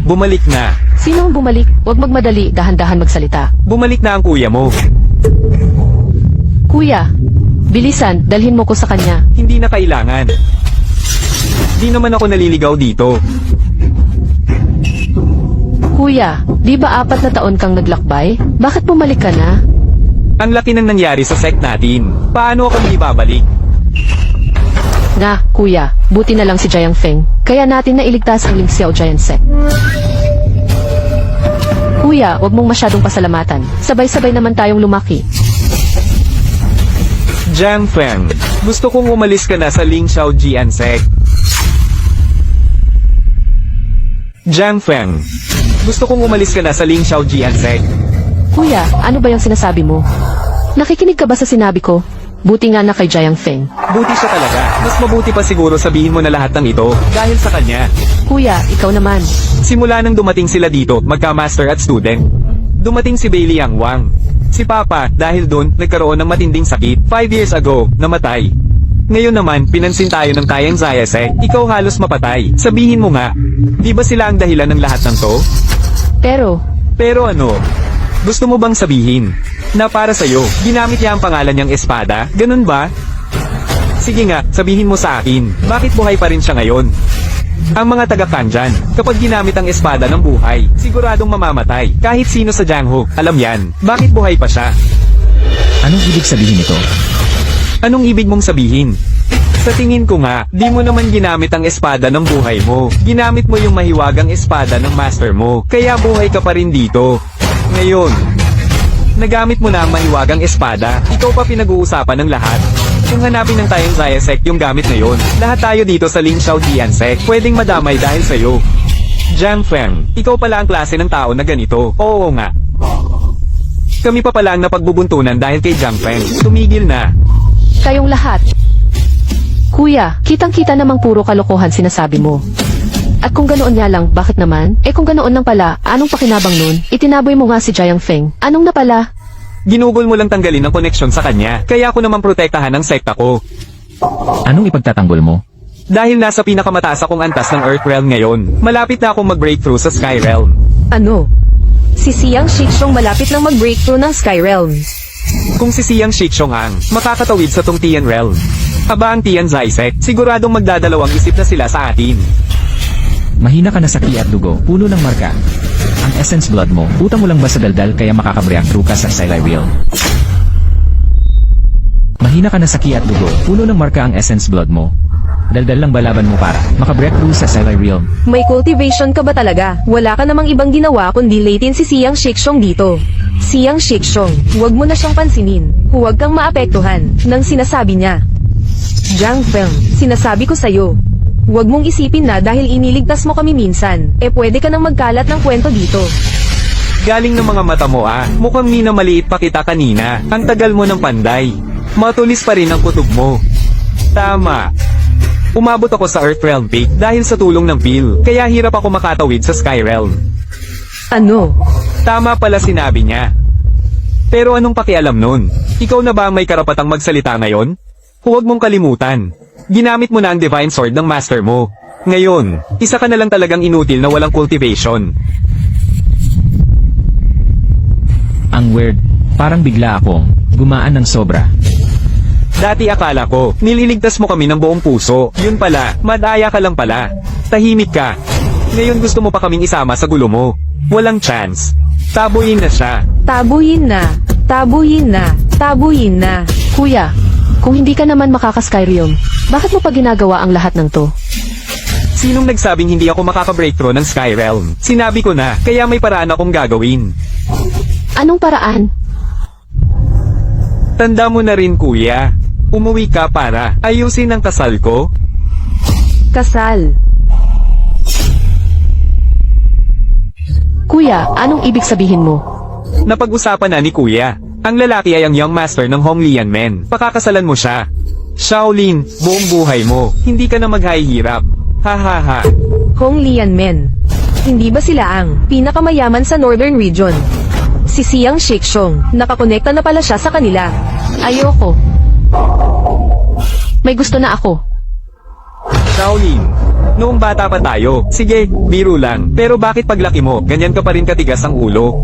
bumalik na. Sino ang bumalik? Huwag magmadali, dahan-dahan magsalita. Bumalik na ang kuya mo. Kuya, bilisan, dalhin mo ko sa kanya. Hindi na kailangan. Di naman ako naliligaw dito. Kuya, di ba 4 na taon kang naglakbay? Bakit bumalik ka na? Ang laki ng nangyari sa sect natin. Paano ako hindi babalik? Na, kuya, buti na lang si Jiang Feng, kaya natin na iligtas ang Ling Xiaojian Sect. Kuya, wag mong masyadong pasalamatan. Sabay-sabay naman tayong lumaki. Jiang Feng, gusto kong umalis ka na sa Ling Xiaojian Sect. Jiang Feng, gusto kong umalis ka na sa Ling Xiaojian Sect. Kuya, ano ba yung sinasabi mo? Nakikinig ka ba sa sinabi ko? Buti nga na kay Jiang Feng. Buti siya talaga. Mas mabuti pa siguro sabihin mo na lahat ng ito dahil sa kanya. Kuya, ikaw naman. Simula nang dumating sila dito, magka-master at student. Dumating si Bailey Yang Wang. Si Papa, dahil doon, nagkaroon ng matinding sakit. 5 years ago, namatay. Ngayon naman, pinansin tayo ng Tayang Zaya Sect. Ikaw halos mapatay. Sabihin mo nga, di ba sila ang dahilan ng lahat ng to? Pero ano? Gusto mo bang sabihin na para sa'yo, ginamit niya ang pangalan niyang espada? Ganun ba? Sige nga, sabihin mo sa akin, bakit buhay pa rin siya ngayon? Ang mga taga-Kanjan, kapag ginamit ang espada ng buhay, siguradong mamamatay. Kahit sino sa Jianghu, alam yan. Bakit buhay pa siya? anong ibig sabihin nito? Anong ibig mong sabihin? Sa tingin ko nga, di mo naman ginamit ang espada ng buhay mo. Ginamit mo yung mahiwagang espada ng master mo. Kaya buhay ka pa rin dito. Ngayon, nagamit mo na ang mahiwagang espada. Ikaw pa pinag-uusapan ng lahat. Kung hanapin ng Tayang Zaya Sect yung gamit na yon, lahat tayo dito sa Ling Xiaojian Sect pwedeng madamay dahil sa'yo. Jiang Feng, ikaw pala ang klase ng tao na ganito. Oo nga. Kami pa pala ang napagbubuntunan dahil kay Jiang Feng. Tumigil na. kayong lahat. Kuya, kitang-kita namang puro kalokohan sinasabi mo. At kung ganoon nga lang, bakit naman? Kung ganoon lang pala, anong pakinabang nun? Itinaboy mo nga si Jiang Feng. Anong na pala? Ginugol mo lang tanggalin ang koneksyon sa kanya. Kaya ako naman protektahan ang sekta ko. Anong ipagtatanggol mo? Dahil nasa pinakamataas akong antas ng Earth Realm ngayon, malapit na akong mag-breakthrough sa Sky Realm. Ano? Si Siyang Shikshong malapit nang mag-breakthrough ng Sky Realm. Kung si Siyang Shikshong ang makakatawid sa tong Tian Realm, aba ang Tian Zai Sect, siguradong magdadalawang isip na sila sa atin. Mahina ka na sa ki at dugo, puno ng marka. Ang essence blood mo, utang mo lang ba sa daldal kaya makakabreakthrough ka sa Sky Realm? Mahina ka na sa ki at dugo, puno ng marka ang essence blood mo. Daldal lang ba laban mo para makabreakthrough sa Sky Realm? May cultivation ka ba talaga? Wala ka namang ibang ginawa kundi latin si Siyang Shikshong dito. Siyang Shikshong, huwag mo na siyang pansinin. Huwag kang maapektuhan ng sinasabi niya. Jiang Feng, sinasabi ko sa'yo. Huwag mong isipin na dahil iniligtas mo kami minsan, pwede ka nang magkalat ng kwento dito. Galing ng mga mata mo mukhang minamaliit pa kita kanina. Ang tagal mo ng panday. Matulis pa rin ang kutob mo. Tama. Umabot ako sa Earthrealm Peak dahil sa tulong ng Phil, kaya hirap ako makatawid sa Skyrealm. Ano? Tama pala sinabi niya. Pero anong pakialam nun? Ikaw na ba ang may karapatang magsalita ngayon? Huwag mong kalimutan. Ginamit mo na ang Divine Sword ng Master mo. Ngayon, isa ka na lang talagang inutil na walang cultivation. Ang weird, parang bigla akong gumaan ng sobra. Dati akala ko, nililigtas mo kami ng buong puso. Yun pala, madaya ka lang pala. Tahimik ka. Ngayon gusto mo pa kaming isama sa gulo mo. Walang chance. Tabuin na siya. Tabuyin na. Tabuyin na. Tabuyin na. Kuya, kung hindi ka naman makaka-Skyrim, bakit mo pa ginagawa ang lahat ng to? Sinong nagsabing hindi ako makaka-breakthrough ng Skyrealm? Sinabi ko na, kaya may paraan akong gagawin. Anong paraan? Tanda mo na rin kuya. Umuwi ka para ayusin ang kasal ko. Kasal. Kuya, anong ibig sabihin mo? Napag-usapan na ni kuya. Ang lalaki ay ang young master ng Honglian Men. Pakakasalan mo siya. Shaolin, buong buhay mo. Hindi ka na maghahirap. Ha ha ha. Hong Lian Men. Hindi ba sila ang pinakamayaman sa Northern Region? Si Siyang Shikshong, nakakonekta na pala siya sa kanila. Ayoko. May gusto na ako. Shaolin, noong bata pa tayo. Sige, biro lang. Pero bakit paglaki mo, ganyan ka pa rin katigas ang ulo?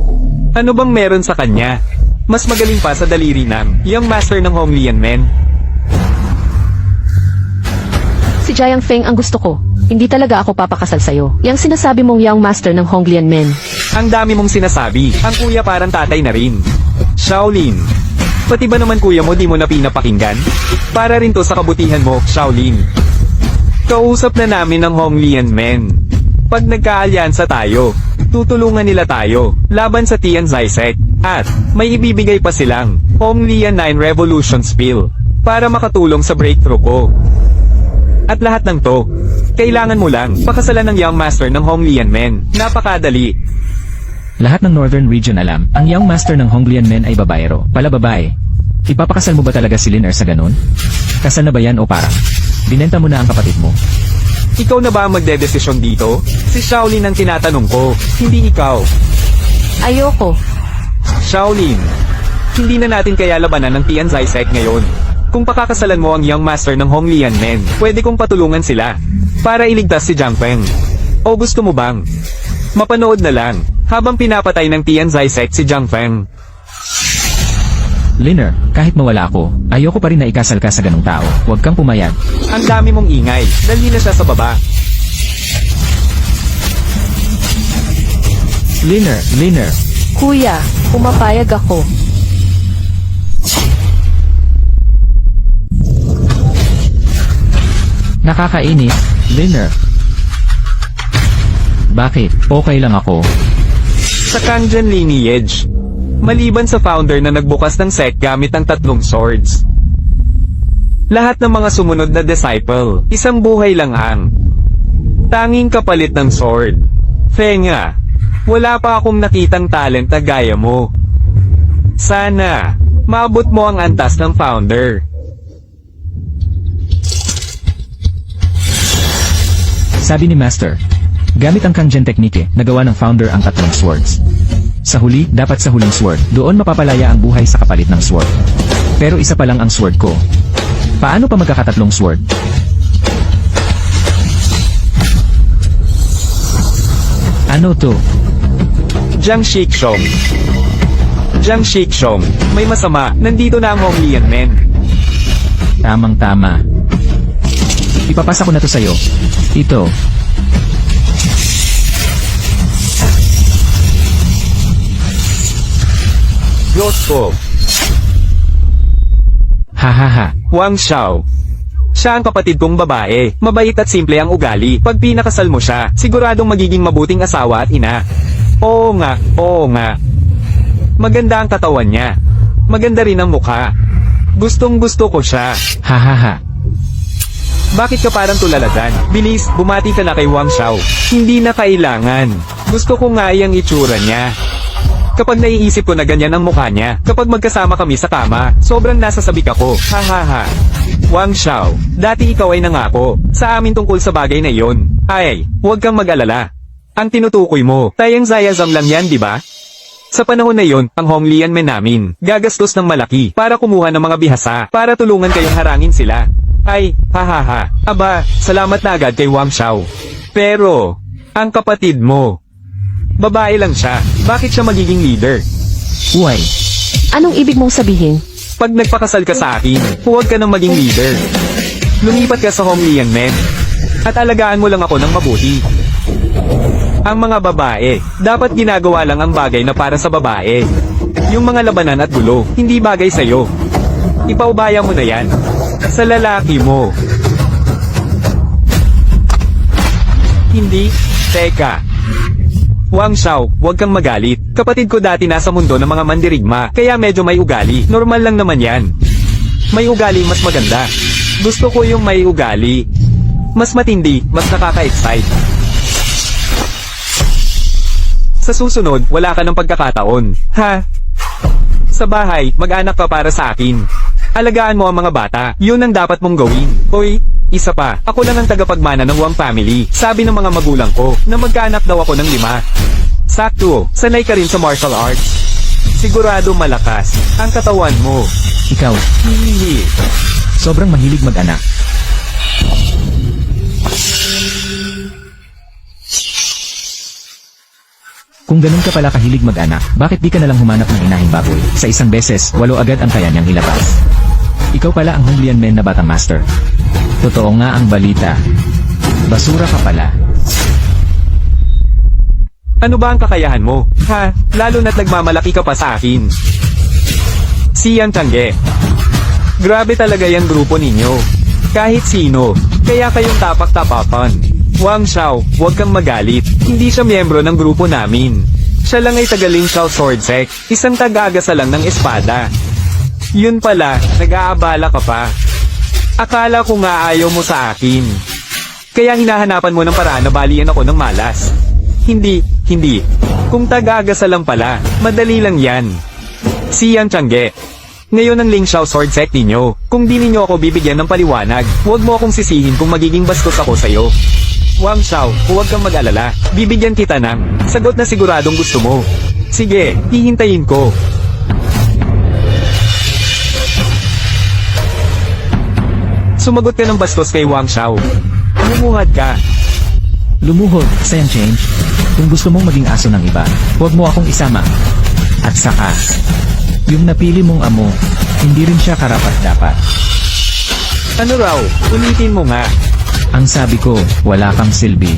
Ano bang meron sa kanya? Mas magaling pa sa daliri ng young master ng Honglian Men. Si Jiang Feng ang gusto ko. Hindi talaga ako papakasal sa'yo. Yang sinasabi mong young master ng Honglian Men. Ang dami mong sinasabi. Ang kuya parang tatay na rin. Shaolin. Pati ba naman kuya mo di mo na pinapakinggan? Para rin to sa kabutihan mo, Shaolin. Kausap na namin ng Honglian Men. Pag nagkaalyansa tayo, tutulungan nila tayo, laban sa Tian Zysek. At, may ibibigay pa silang, Honglian 9 Revolution Spill. Para makatulong sa breakthrough ko. At lahat ng to, kailangan mo lang pakasalan ng young master ng Honglian Men. Napakadali. Lahat ng Northern Region alam, ang young master ng Honglian Men ay babaero, pala babae. Ipapakasal mo ba talaga si Liner sa ganun? Kasal na ba yan o parang binenta mo na ang kapatid mo? Ikaw na ba ang magdedesisyon dito? Si Shaolin ang tinatanong ko, hindi ikaw. Ayoko. Shaolin, hindi na natin kaya labanan ng Tian Zysek ngayon. Kung pakakasalan mo ang young master ng Honglian Men, pwede kong patulungan sila para iligtas si Jiang Feng. O gusto mo bang mapanood na lang habang pinapatay ng Tian Zysek si Jiang Feng? Liner, kahit mawala ako, ayoko pa rin na ikasal ka sa ganung tao. Huwag kang pumayag. Ang dami mong ingay, dali na siya sa baba. Liner. Kuya, pumapayag ako. Nakakainis, Liner. Bakit? Okay lang ako. Sa Kangjian lineage, maliban sa founder na nagbukas ng sect gamit ang 3 swords. Lahat ng mga sumunod na disciple, isang buhay lang ang tanging kapalit ng sword. Fenga, wala pa akong nakitang talent na gaya mo. Sana, maabot mo ang antas ng founder. Sabi ni Master, gamit ang Kangjian Technique, nagawa ng founder ang 3 swords. Sa huli, dapat sa huling sword, doon mapapalaya ang buhay sa kapalit ng sword. Pero isa pa lang ang sword ko. Paano pa magkakatatlong sword? Ano to? Jiang Shikshong. Jiang Shikshong, may masama, nandito na ang Honglian Men. Tamang-tama. Ipapasa ko na to sa'yo. Ito. Diyos ko, Hahaha. Wang Xiao. Siya ang kapatid kong babae, mabait at simple ang ugali. Pag pinakasal mo siya, siguradong magiging mabuting asawa at ina. Oo nga, oo nga. Maganda ang katawan niya. Maganda rin ang mukha. Gustong gusto ko siya. Hahaha. Bakit ka parang tulala dyan? Bilis, bumati ka na kay Wang Xiao. Hindi na kailangan. Gusto ko nga ang itsura niya. Kapag naiisip ko na ganyan ang mukha niya, kapag magkasama kami sa kama, sobrang nasasabik ako. Hahaha. Wang Xiao, dati ikaw ay nangako sa amin tungkol sa bagay na iyon. Ay, huwag kang mag-alala. Ang tinutukoy mo, tayang Zayazam lang yan, di ba? Sa panahon na iyon, ang Honglian men namin, gagastos ng malaki para kumuha ng mga bihasa, para tulungan kayong harangin sila. Ay, hahaha. Aba, salamat na agad kay Wang Xiao. Pero, ang kapatid mo, babae lang siya. Bakit siya magiging leader? Uy, Anong ibig mong sabihin? Pag nagpakasal ka sa akin, huwag ka nang maging leader. Lumipat ka sa Honglian men. At alagaan mo lang ako ng mabuti. Ang mga babae, dapat ginagawa lang ang bagay na para sa babae. Yung mga labanan at gulo, hindi bagay sa'yo. Ipaubaya mo na yan. Sa lalaki mo. Hindi, teka. Wang Xiao, huwag kang magalit. Kapatid ko dati nasa mundo ng mga mandirigma, kaya medyo may ugali. Normal lang naman yan. May ugali mas maganda. Gusto ko yung may ugali. Mas matindi, mas nakaka-excite. Sa susunod, wala ka ng pagkakataon. Ha? Sa bahay, mag-anak ka para sa akin. Alagaan mo ang mga bata. Yun ang dapat mong gawin. Hoy, isa pa. Ako lang ang tagapagmana ng Wang family. Sabi ng mga magulang ko, na magkaanak daw ako ng 5. Sakto, sanay ka rin sa martial arts. Sigurado malakas ang katawan mo. ikaw, Hihihi. sobrang mahilig mag-anak. Kung ganun ka pala kahilig mag-anak, bakit di ka nalang humanap ng inahing baboy? Sa isang beses, 8 agad ang kaya niyang ilabas. Ikaw pala ang Honglian men na batang master. Totoo nga ang balita. Basura ka pala. Ano ba ang kakayahan mo? Ha? Lalo na't nagmamalaki ka pa sa akin. Si Yang Changge. Grabe talaga yung grupo ninyo. Kahit sino. Kaya kayong tapak-tapakan. Wang Xiao, huwag kang magalit. Hindi siya miyembro ng grupo namin. Siya lang ay taga Ling Xiao Sword Sect. Isang taga-agasa lang ng espada. Yun pala, nag-aabala ka pa. Akala ko nga ayaw mo sa akin. Kaya hinahanapan mo ng paraan na balian ako ng malas. Hindi. Kung taga-agasa lang pala, madali lang yan. Si Yang Changge. Ngayon ang Ling Xiao Sword Sect ninyo. Kung di ninyo ako bibigyan ng paliwanag, huwag mo akong sisihin kung magiging bastos ako sa'yo. Wang Xiao, huwag kang mag-alala. Bibigyan kita ng sagot na siguradong gusto mo. Sige, hihintayin ko. Sumagot ka ng bastos kay Wang Xiao. Lumuhad ka. Lumuhod, sayang change. Kung gusto mong maging aso ng iba, huwag mo akong isama. At saka, yung napili mong amo, hindi rin siya karapat-dapat. Ano raw? Ulitin mo nga. Ang sabi ko, wala kang silbi.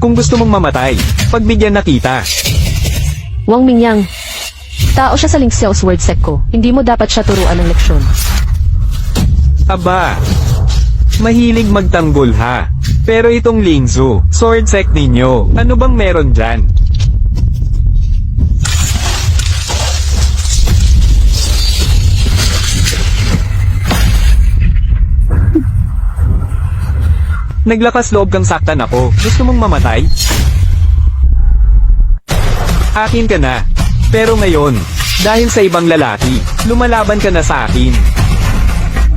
Kung gusto mong mamatay, pagbigyan na kita. Wang Mingyang. Tao siya sa Ling Xiao Sword Sect ko. Hindi mo dapat siya turuan ng leksyon. Aba, mahilig magtanggol ha. Pero itong Lingzu, Sword Sect ninyo, ano bang meron dyan? Naglakas loob kang saktan ako. Gusto mong mamatay? Akin ka na. Pero ngayon, dahil sa ibang lalaki, lumalaban ka na sa akin.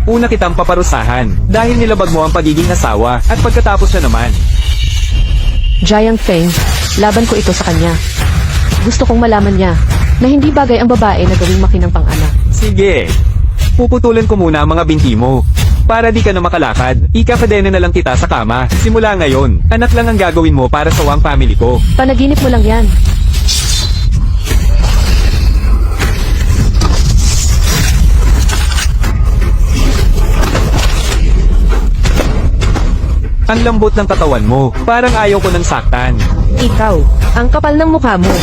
Una kitang paparusahan, dahil nilabag mo ang pagiging asawa, at pagkatapos na naman. Jiang Feng, laban ko ito sa kanya. Gusto kong malaman niya na hindi bagay ang babae na gawing makinang pang-anak. Sige. Puputulan ko muna ang mga binti mo. Para di ka na makalakad, ikakadena na lang kita sa kama. Simula ngayon, anak lang ang gagawin mo para sa Wang family ko. Panaginip mo lang yan. Ang lambot ng katawan mo, parang ayaw ko ng saktan. Ikaw, ang kapal ng mukha mo.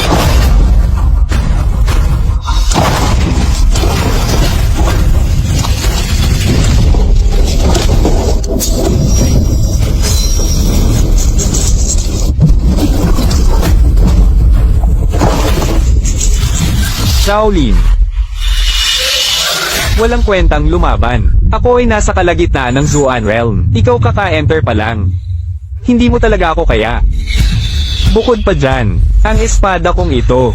Shaolin. Walang kwentang lumaban. Ako ay nasa kalagitnaan ng Zuan Realm. Ikaw kaka-enter pa lang. Hindi mo talaga ako kaya. Bukod pa dyan, ang espada kong ito.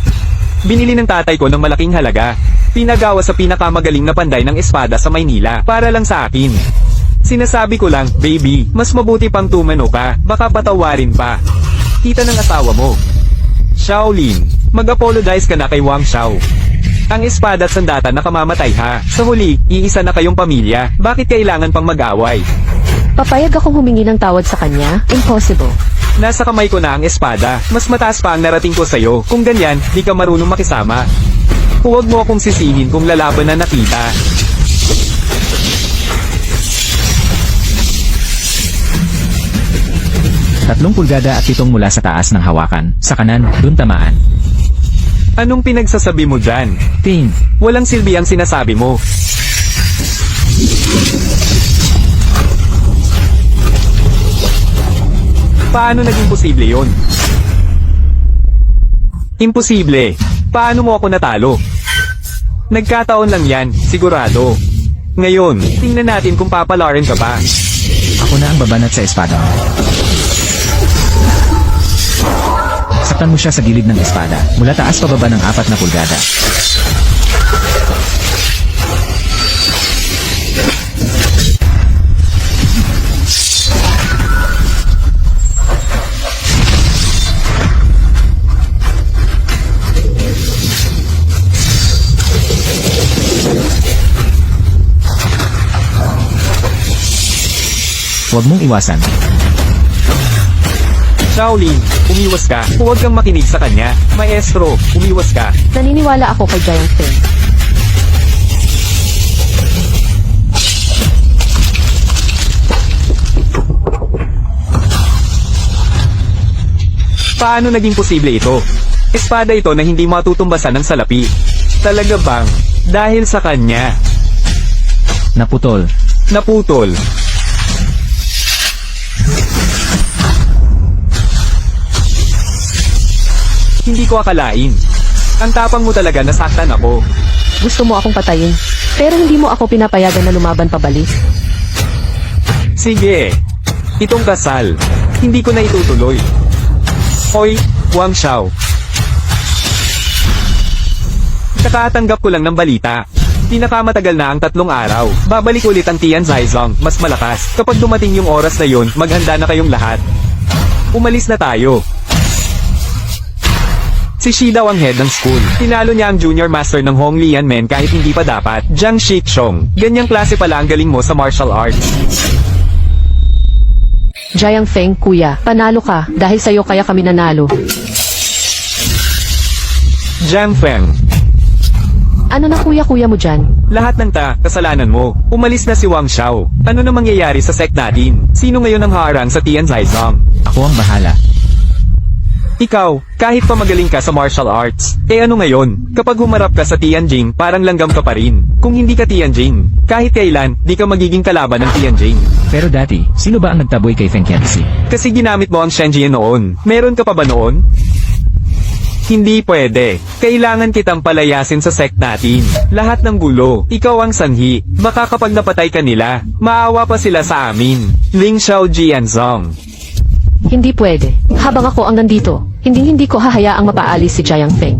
Binili ng tatay ko ng malaking halaga. Pinagawa sa pinakamagaling na panday ng espada sa Maynila para lang sa akin. Sinasabi ko lang, baby, mas mabuti pang tumano ka, baka patawarin pa. Kita ng asawa mo. Shaolin, mag-apologize ka na kay Wang Xiao. Ang espada at sandata nakamamatay ha. Sa huli, iisa na kayong pamilya. Bakit kailangan pang mag-away? Papayag akong humingi ng tawad sa kanya? Impossible. Nasa kamay ko na ang espada. Mas mataas pa ang narating ko sa'yo. Kung ganyan, di ka marunong makisama. Huwag mo akong sisihin kung lalaban na nakita. Tatlong pulgada at 7 mula sa taas ng hawakan. Sa kanan, dun tamaan. Anong pinagsasabi mo dyan? Ting, Walang silbi ang sinasabi mo. Paano naging posible yon? Imposible. Paano mo ako natalo? Nagkataon lang yan, sigurado. Ngayon, tingnan natin kung papalarin ka pa. ako na ang babanat sa espada. Saktan mo siya sa gilid ng espada, mula taas pababa ng 4 na pulgada. Huwag mong iwasan. Shaolin, umiwas ka. Huwag kang makinig sa kanya. Maestro, umiwas ka. Naniniwala ako kay Giant Feng. Paano naging posible ito? Espada ito na hindi matutumbasan ng salapi. Talaga bang? Dahil sa kanya. Naputol. Naputol. Hindi ko akalain. Ang tapang mo talaga, nasaktan ako. Gusto mo akong patayin, pero hindi mo ako pinapayagan na lumaban pabalik. Sige. Itong kasal, hindi ko na itutuloy. Hoy, Wang Xiao. Kakatanggap ko lang ng balita. Pinakamatagal na ang 3 araw. Babalik ulit ang Tian Zhaizong, mas malakas. Kapag dumating yung oras na yun, maghanda na kayong lahat. Umalis na tayo. Si Shi daw ang head ng school. Tinalo niya ang junior master ng Hong Lian Men kahit hindi pa dapat. Jiang Shixiong. Ganyang klase pala ang galing mo sa martial arts. Giant Feng, kuya, panalo ka dahil sa'yo kaya kami nanalo. Jiang Feng. Ano na kuya-kuya mo dyan? Lahat ng kasalanan mo. Umalis na si Wang Xiao. Ano na mangyayari sa sect natin? Sino ngayon ang haharang sa Tian Zhaizong? Ako ang bahala. Ikaw, kahit pa magaling ka sa martial arts, ano ngayon? Kapag humarap ka sa Tianjing, parang langgam ka pa rin. Kung hindi ka Tianjing, kahit kailan, di ka magiging kalaban ng Tianjing. Pero dati, sino ba ang nagtaboy kay Feng Qianxi? Kasi ginamit mo ang Shenjian noon. Meron ka pa ba noon? Hindi pwede. Kailangan kitang palayasin sa sect natin. Lahat ng gulo, ikaw ang sanhi. Baka kapag napatay ka nila, maawa pa sila sa amin. Ling Xiao Jianzong. Hindi pwede. Habang ako ang nandito, hindi ko hahayaang mapaalis si Giant Feng.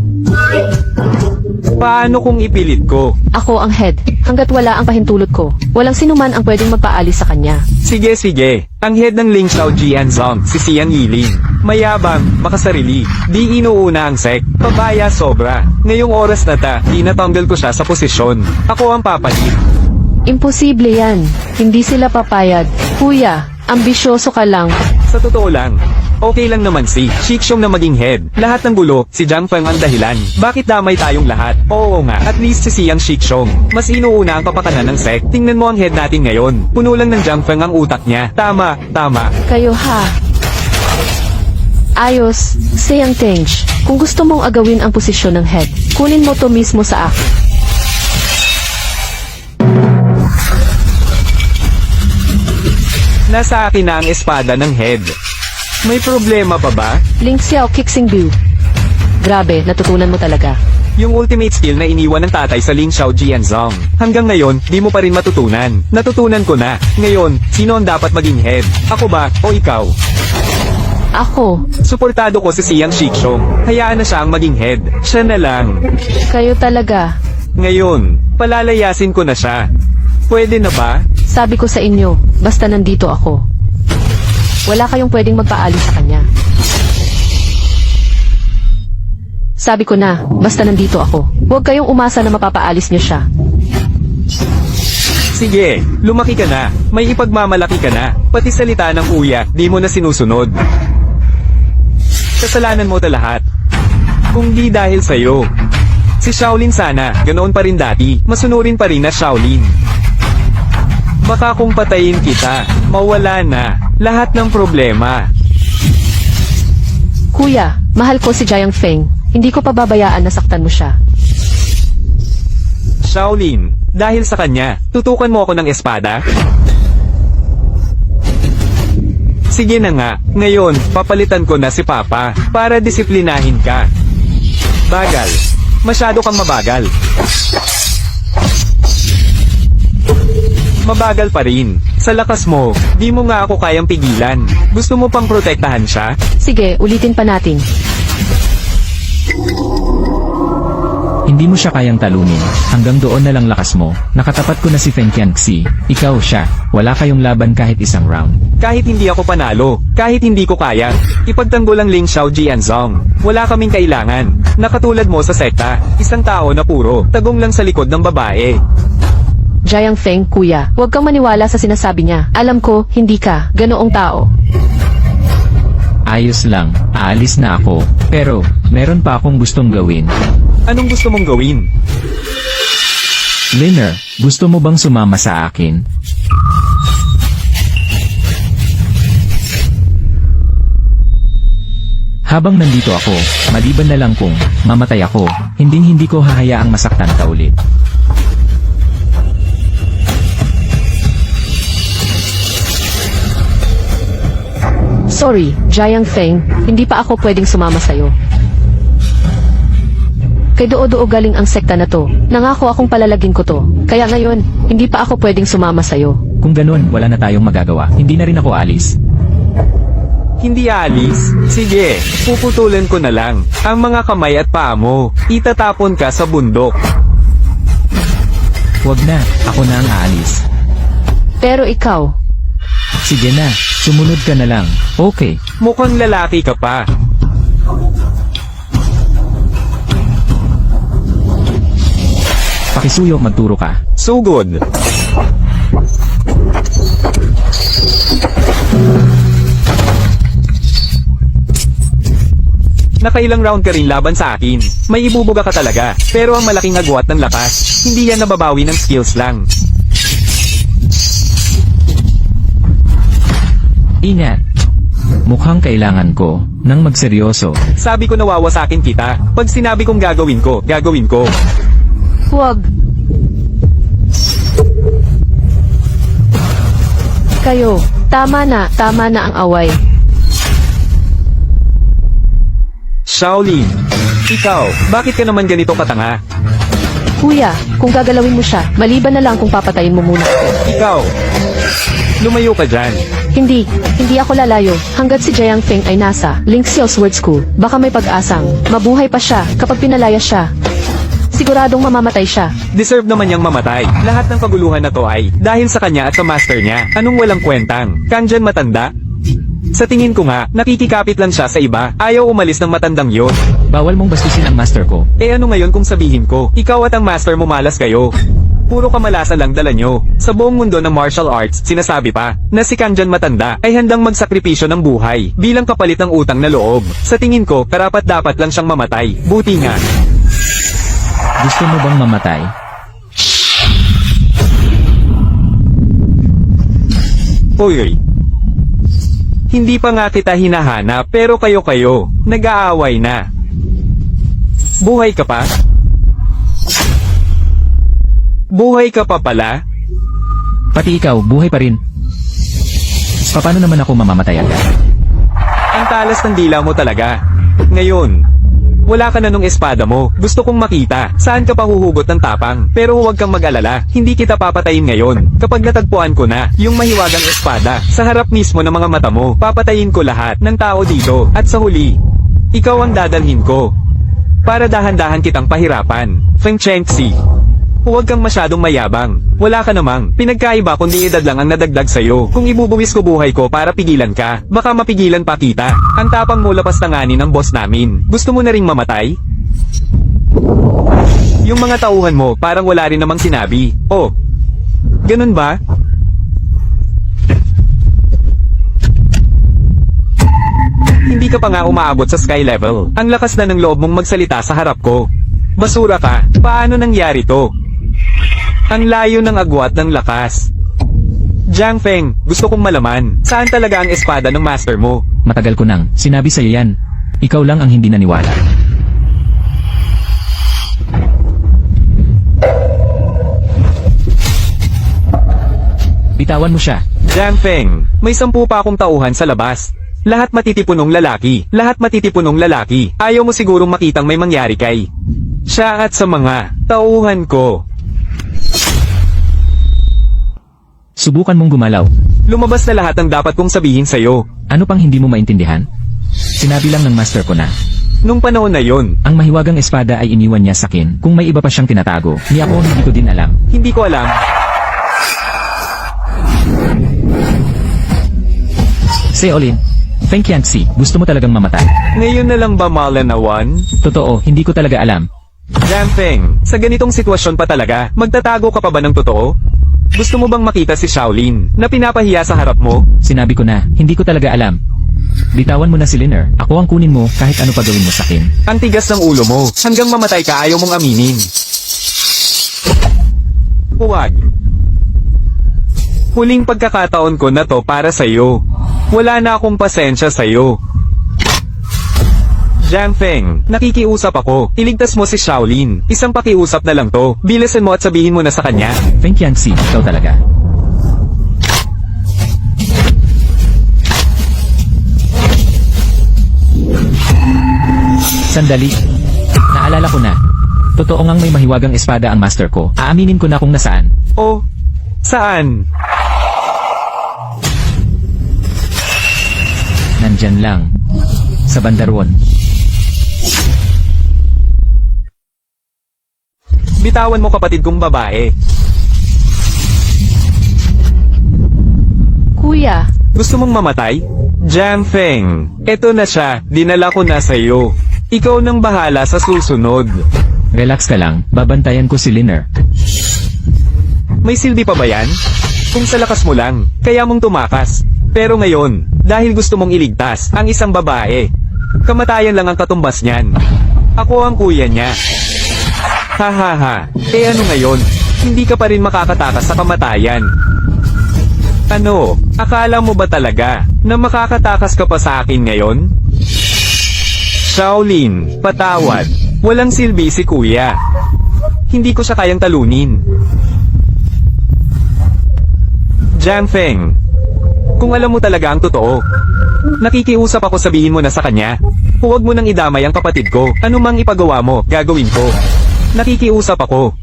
Paano kung ipilit ko? Ako ang head. Hanggat wala ang pahintulot ko, walang sinuman ang pwedeng magpaalis sa kanya. Sige. Ang head ng Ling Xiao Jianzong, si Xian Yiling. Mayabang, makasarili. Di inuuna ang sect. Pabaya sobra. Ngayong oras na tinatanggal ko siya sa posisyon. Ako ang papalit. Imposible yan. Hindi sila papayag. Kuya, ambisyoso ka lang. Sa totoo lang, okay lang naman si Shixiong na maging head. Lahat ng gulo, si Jiang Feng ang dahilan. Bakit damay tayong lahat? Oo nga, at least si Xiang Shixiong. Mas inuuna ang kapakanan ng sect. Tingnan mo ang head natin ngayon. Puno lang ng Jiang Feng ang utak niya. Tama. Kayo ha. Ayos, Siyang Teng. Kung gusto mong agawin ang posisyon ng head, kunin mo to mismo sa akin. Nasa akin na ang espada ng head. May problema pa ba? Ling Xiao Kixing View. Grabe, natutunan mo talaga. Yung ultimate skill na iniwan ng tatay sa Ling Xiao Jianzong. Hanggang ngayon, di mo pa rin matutunan. Natutunan ko na. Ngayon, sino ang dapat maging head? Ako ba, o ikaw? Ako. Suportado ko si Siyang Shikshong. Hayaan na siya ang maging head. Siya na lang. Kayo talaga. Ngayon, palalayasin ko na siya. Pwede na ba? Sabi ko sa inyo, basta nandito ako. Wala kayong pwedeng magpaalis sa kanya. Sabi ko na, basta nandito ako. Huwag kayong umasa na mapapaalis niyo siya. Sige, lumaki ka na. May ipagmamalaki ka na. Pati salita ng kuya, di mo na sinusunod. Kasalanan mo ta lahat. Kung di dahil sa'yo. Si Shaolin sana, ganoon pa rin dati. Masunurin pa rin na Shaolin. Baka kung patayin kita, mawala na. Lahat ng problema. Kuya, mahal ko si Jiang Feng. Hindi ko pababayaan na saktan mo siya. Shaolin, dahil sa kanya, tutukan mo ako ng espada? Sige na nga, ngayon, papalitan ko na si Papa, para disiplinahin ka. Bagal. Masyado kang mabagal. Mabagal pa rin. Sa lakas mo, di mo nga ako kayang pigilan. Gusto mo pang protektahan siya? Sige, ulitin pa natin. Hindi mo siya kayang talunin. Hanggang doon na lang lakas mo. Nakatapat ko na si Feng Qianxi. Ikaw siya. Wala kayong laban kahit isang round. Kahit hindi ako panalo, kahit hindi ko kaya, ipagtanggol ang Ling Xiao Jianzong. Wala kaming kailangan. Nakatulad mo sa sekta, isang tao na puro, tagong lang sa likod ng babae. Jiang Feng, kuya, huwag kang maniwala sa sinasabi niya. Alam ko, hindi ka, ganoong tao. Ayos lang. Aalis na ako. Pero, meron pa akong gustong gawin. Anong gusto mong gawin? Liner, gusto mo bang sumama sa akin? Habang nandito ako, maliban na lang kung mamatay ako, hindi ko hahayaang masaktan ka ulit. Sorry, Jiang Feng, hindi pa ako pwedeng sumama sa'yo. Kay Doo-Doo galing ang sekta na to. Nangako akong palalagin ko to. Kaya ngayon, hindi pa ako pwedeng sumama sa'yo. Kung ganun, wala na tayong magagawa. Hindi na rin ako alis. Hindi alis? Sige, puputulan ko na lang. Ang mga kamay at paa mo, itatapon ka sa bundok. Huwag na, ako na ang aalis. Pero ikaw, Sige na, sumunod ka na lang. Okay. Mukhang lalaki ka pa. Pakisuyo, magturo ka. Sugod. Nakailang round ka rin laban sa akin. May ibubuga ka talaga. Pero ang malaking agwat ng lakas, hindi yan nababawi ng skills lang. Ingat. Mukhang kailangan ko ng magseryoso. Sabi ko nawawasakin kita. Pag sinabi kong gagawin ko, gagawin ko. huwag. Kayo, tama na ang away. Shaolin, ikaw, bakit ka naman ganito katanga? Kuya, kung gagalawin mo siya, maliban na lang kung papatayin mo muna ako. Ikaw, lumayo ka dyan. Hindi ako lalayo hanggat si Jiang Feng ay nasa Ling Xiao Sword School. Baka may pag-asang mabuhay pa siya kapag pinalaya siya. Siguradong mamamatay siya. Deserve naman niyang mamatay. Lahat ng kaguluhan na to ay dahil sa kanya at sa master niya. Anong walang kwentang? Kang dyan matanda? Sa tingin ko nga, nakikikapit lang siya sa iba. Ayaw umalis ng matandang yon. Bawal mong bastusin ang master ko. Eh ano ngayon kung sabihin ko, ikaw at ang master mo malas kayo? Puro kamalasa lang dala nyo. Sa buong mundo ng martial arts, sinasabi pa, na si Kang Jan matanda ay handang magsakripisyo ng buhay bilang kapalit ng utang na loob. Sa tingin ko, karapat-dapat lang siyang mamatay. Buti nga. Gusto mo bang mamatay? Uy. Hindi pa nga kita hinahanap pero kayo, nag-aaway na. Buhay ka pa? Buhay ka pa pala? Pati ikaw, buhay pa rin. Paano naman ako mamamatay agad? Ang talas ng dila mo talaga. Ngayon, Wala ka na nung espada mo. Gusto kong makita. Saan ka pa huhugot ng tapang? Pero huwag kang mag-alala. Hindi kita papatayin ngayon. Kapag natagpuan ko na, yung mahiwagang espada, sa harap mismo ng mga mata mo, papatayin ko lahat ng tao dito. At sa huli, ikaw ang dadalhin ko. Para dahan-dahan kitang pahirapan. Feng Chengxi. Huwag kang masyadong mayabang. Wala ka namang pinagkaiba kundi edad lang ang nadagdag sa'yo. Kung ibubuwis ko buhay ko para pigilan ka, baka mapigilan pa kita. Ang tapang mo lapas tanganin ng boss namin. Gusto mo na ring mamatay? Yung mga tauhan mo parang wala rin namang sinabi. Oh, ganun ba? Hindi ka pa nga umaabot sa sky level. Ang lakas na ng loob mong magsalita sa harap ko. Basura ka. Paano nangyari to? Ang layo ng agwat ng lakas. Jiang Feng, gusto kong malaman, saan talaga ang espada ng master mo? Matagal ko nang sinabi sa'yo yan. Ikaw lang ang hindi naniwala. Bitawan mo siya. Jiang Feng, may 10 pa akong tauhan sa labas. Lahat matitipunong lalaki. Lahat matitipunong lalaki. Ayaw mo sigurong makitang may mangyari kay siya at sa mga tauhan ko. Subukan mong gumalaw. Lumabas na lahat ng dapat kong sabihin sa'yo. Ano pang hindi mo maintindihan? Sinabi lang ng master ko na, Nung panahon na yon, ang mahiwagang espada ay iniwan niya sa akin. Kung may iba pa siyang tinatago, ni ako hindi ko din alam. hindi ko alam. Seolin, Feng Qianxi, gusto mo talagang mamatay? Ngayon na lang ba malanawan? Totoo, hindi ko talaga alam. Jiang Feng, sa ganitong sitwasyon pa talaga, magtatago ka pa ba ng totoo? Gusto mo bang makita si Shaolin, na pinapahiya sa harap mo? Sinabi ko na, hindi ko talaga alam. Bitawan mo na si Liner. Ako ang kunin mo kahit ano pa gawin mo sa akin. Ang tigas ng ulo mo, hanggang mamatay ka ayaw mong aminin. Huwag. Huling pagkakataon ko na to para sa'yo. Wala na akong pasensya sa'yo. Jiang Feng, nakikiusap ako. Iligtas mo si Shaolin. Isang pakiusap na lang to. Bilisan mo at sabihin mo na sa kanya. Feng Qianxi, ikaw talaga. Sandali. Naalala ko na. Totoo ngang may mahiwagang espada ang master ko. Aaminin ko na kung nasaan. Oh, saan? Nandyan lang. Sa bandarwon. Bitawan mo kapatid kong babae. Kuya, Gusto mong mamatay? Jiang Feng, eto na siya. Dinala ko na sa'yo. Ikaw nang bahala sa susunod. Relax ka lang. Babantayan ko si Liner. May silbi pa ba yan? Kung sa lakas mo lang, kaya mong tumakas. Pero ngayon, dahil gusto mong iligtas ang isang babae, kamatayan lang ang katumbas niyan. Ako ang kuya niya. Ha ha ha. Eh ano ngayon? Hindi ka pa rin makakatakas sa kamatayan. Ano? Akala mo ba talaga na makakatakas ka pa sa akin ngayon? Shaolin, patawad. Walang silbi si kuya. Hindi ko siya kayang talunin. Jiang Feng, kung alam mo talaga ang totoo, nakikiusap ako sabihin mo na sa kanya. Huwag mo nang idamay ang kapatid ko. Ano mang ipagawa mo, gagawin ko. Nakikiusap ako.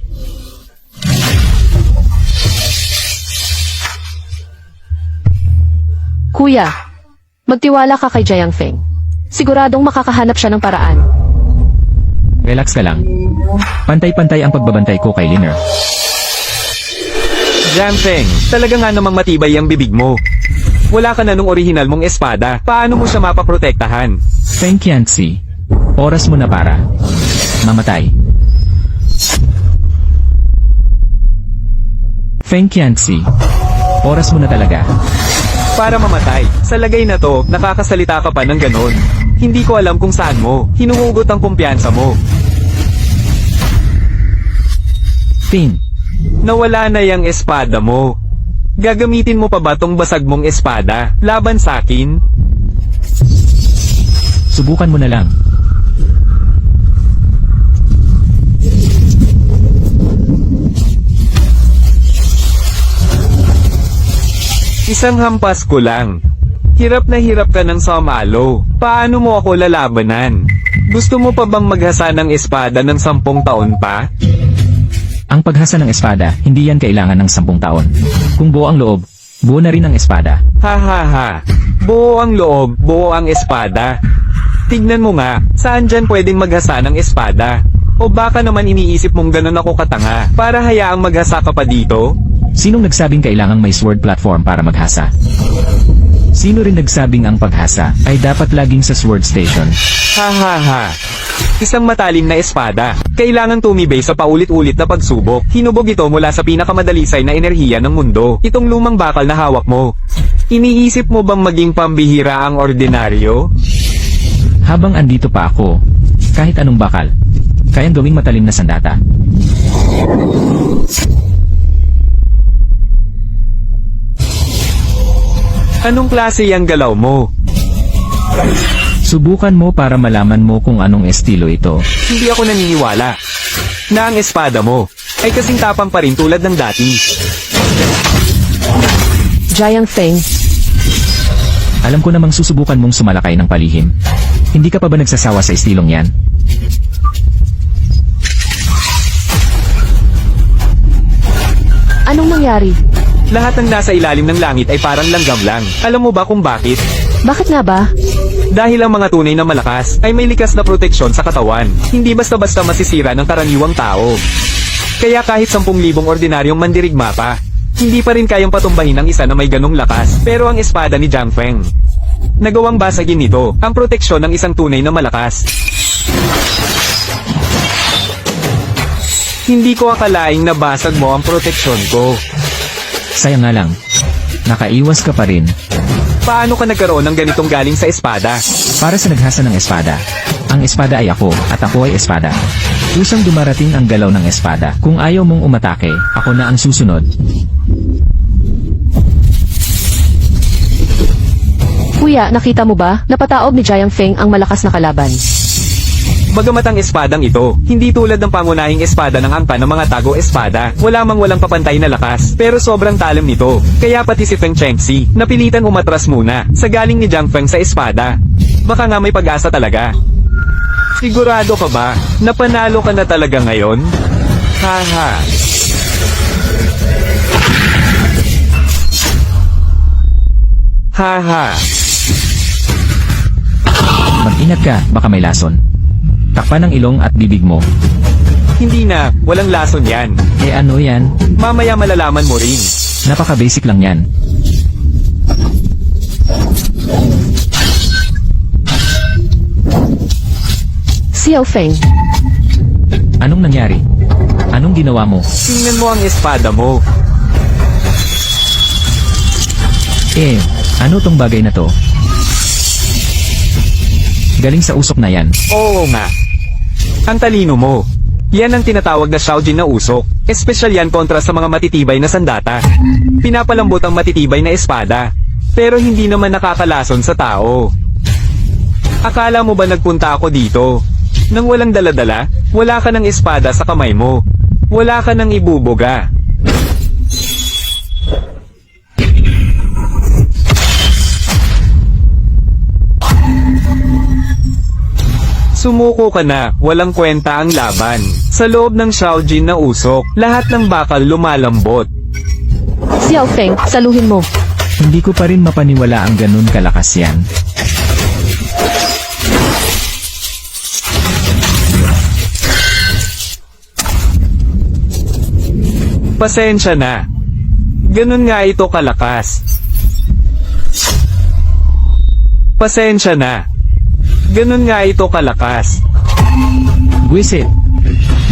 kuya, magtiwala ka kay Jiang Feng. Siguradong makakahanap siya ng paraan. Relax ka lang. Pantay-pantay ang pagbabantay ko kay Liner. Jiang Feng, talaga nga namang matibay ang bibig mo. Wala ka na nung orihinal mong espada. Paano mo siya mapaprotektahan? Feng Qianxi, oras mo na para mamatay. Feng Qianxi, oras mo na talaga. Para mamatay. Sa lagay na to, nakakasalita ka pa ng ganon. Hindi ko alam kung saan mo. Hinuhugot ang kumpiyansa mo. Feng, Nawala na yung espada mo. Gagamitin mo pa ba tong basag mong espada laban sa akin? subukan mo na lang. Isang hampas ko lang. Hirap na hirap ka ng samalo. Paano mo ako lalabanan? Gusto mo pa bang maghasa ng espada ng 10 taon pa? Ang paghasa ng espada, hindi yan kailangan ng 10 taon. Kung buo ang loob, buo na rin ang espada. Ha ha ha. Buo ang loob, buo ang espada. Tignan mo nga, saan dyan pwedeng maghasa ng espada? O baka naman iniisip mong ganun ako katanga, para hayaang maghasa ka pa dito? Sinong nagsabing kailangang may sword platform para maghasa? Sino rin nagsabing ang paghasa ay dapat laging sa sword station? Ha ha ha. Isang matalim na espada. Kailangang tumibay sa paulit-ulit na pagsubok. Hinubog ito mula sa pinakamadalisay na enerhiya ng mundo. Itong lumang bakal na hawak mo. Iniisip mo bang maging pambihira ang ordinaryo? Habang andito pa ako, kahit anong bakal, kayang gawing matalim na sandata. Anong klase yung galaw mo? Subukan mo para malaman mo kung anong estilo ito. Hindi ako naniniwala na ang espada mo ay kasing tapang pa rin tulad ng dati. Jiang Feng, Alam ko namang susubukan mong sumalakay ng palihim. Hindi ka pa ba nagsasawa sa estilong yan? anong nangyari? Lahat ng nasa ilalim ng langit ay parang langgam lang. Alam mo ba kung bakit? Bakit nga ba? Dahil ang mga tunay na malakas ay may likas na proteksyon sa katawan. Hindi basta-basta masisira ng karaniwang tao. Kaya kahit 10,000 ordinaryong mandirigma pa, hindi pa rin kayang patumbahin ng isa na may ganong lakas. Pero ang espada ni Jiang Feng, nagawang basagin nito ang proteksyon ng isang tunay na malakas. Hindi ko akalaing nabasag mo ang proteksyon ko. Sayang nga lang. Nakaiwas ka pa rin. Paano ka nagkaroon ng ganitong galing sa espada? Para sa naghasa ng espada. Ang espada ay ako, at ako ay espada. Kusang dumarating ang galaw ng espada. Kung ayaw mong umatake, ako na ang susunod. Kuya, nakita mo ba? Napataob ni Jiang Feng ang malakas na kalaban. Bagamat ang espadang ito, hindi tulad ng pangunahing espada ng angka ng mga tago-espada, walang papantay na lakas, pero sobrang talim nito. Kaya pati si Feng Chengxi, napilitan umatras muna, sa galing ni Jiang Feng sa espada. Baka nga may pag-asa talaga. Sigurado ka ba, na panalo ka na talaga ngayon? Haha. Haha. Mag-ingat ka, baka may lason. Takpan ang ilong at bibig mo. Hindi na, walang lason yan. Eh ano yan? Mamaya malalaman mo rin. Napaka-basic lang yan. Xiao Feng, Anong nangyari? Anong ginawa mo? Tingnan mo ang espada mo. Eh, ano tong bagay na to? Galing sa usok na yan. Oo nga. Ang talino mo. Yan ang tinatawag na Shaojin na usok. Espesyal yan kontra sa mga matitibay na sandata. Pinapalambot ang matitibay na espada. Pero hindi naman nakakalason sa tao. Akala mo ba nagpunta ako dito? Nang walang daladala, wala ka ng espada sa kamay mo. Wala ka ng ibubuga. Sumuko ka na, walang kwenta ang laban. Sa loob ng Shaojin na usok, lahat ng bakal lumalambot. Xiao Feng, saluhin mo. Hindi ko pa rin mapaniwala ang ganun kalakas yan. Pasensya na. Ganun nga ito kalakas. Pasensya na. Ganun nga ito kalakas. Buwisit!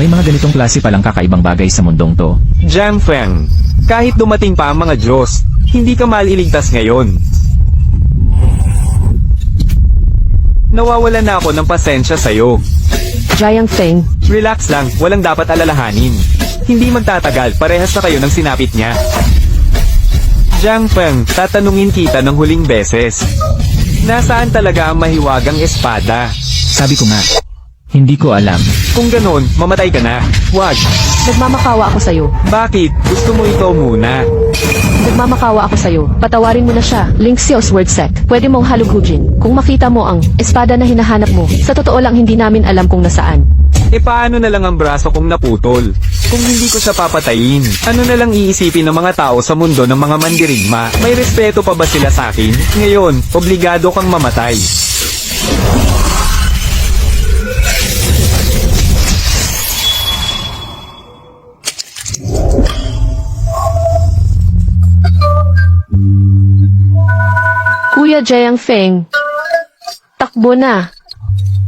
May mga ganitong klase palang kakaibang bagay sa mundong to. Jiang Feng, kahit dumating pa ang mga Diyos, hindi ka maliligtas ngayon. Nawawalan na ako ng pasensya sa'yo. Jiang Feng, Relax lang, walang dapat alalahanin. Hindi magtatagal, parehas na kayo ng sinapit niya. Jiang Feng, tatanungin kita ng huling beses. Nasaan talaga ang mahiwagang espada? Sabi ko nga, hindi ko alam. Kung ganon, mamatay ka na. Wag. nagmamakawa ako sa'yo. Bakit? Gusto mo ikaw muna? Nagmamakawa ako sa'yo. Patawarin mo na siya. Link Seals Wordsec. Pwede mong halugugin. Kung makita mo ang espada na hinahanap mo, sa totoo lang hindi namin alam kung nasaan. E paano na lang ang braso kong naputol? Kung hindi ko siya papatayin, ano na lang iisipin ng mga tao sa mundo ng mga mandirigma? May respeto pa ba sila sa akin? Ngayon, obligado kang mamatay. Kuya Jiang Feng. Takbo na.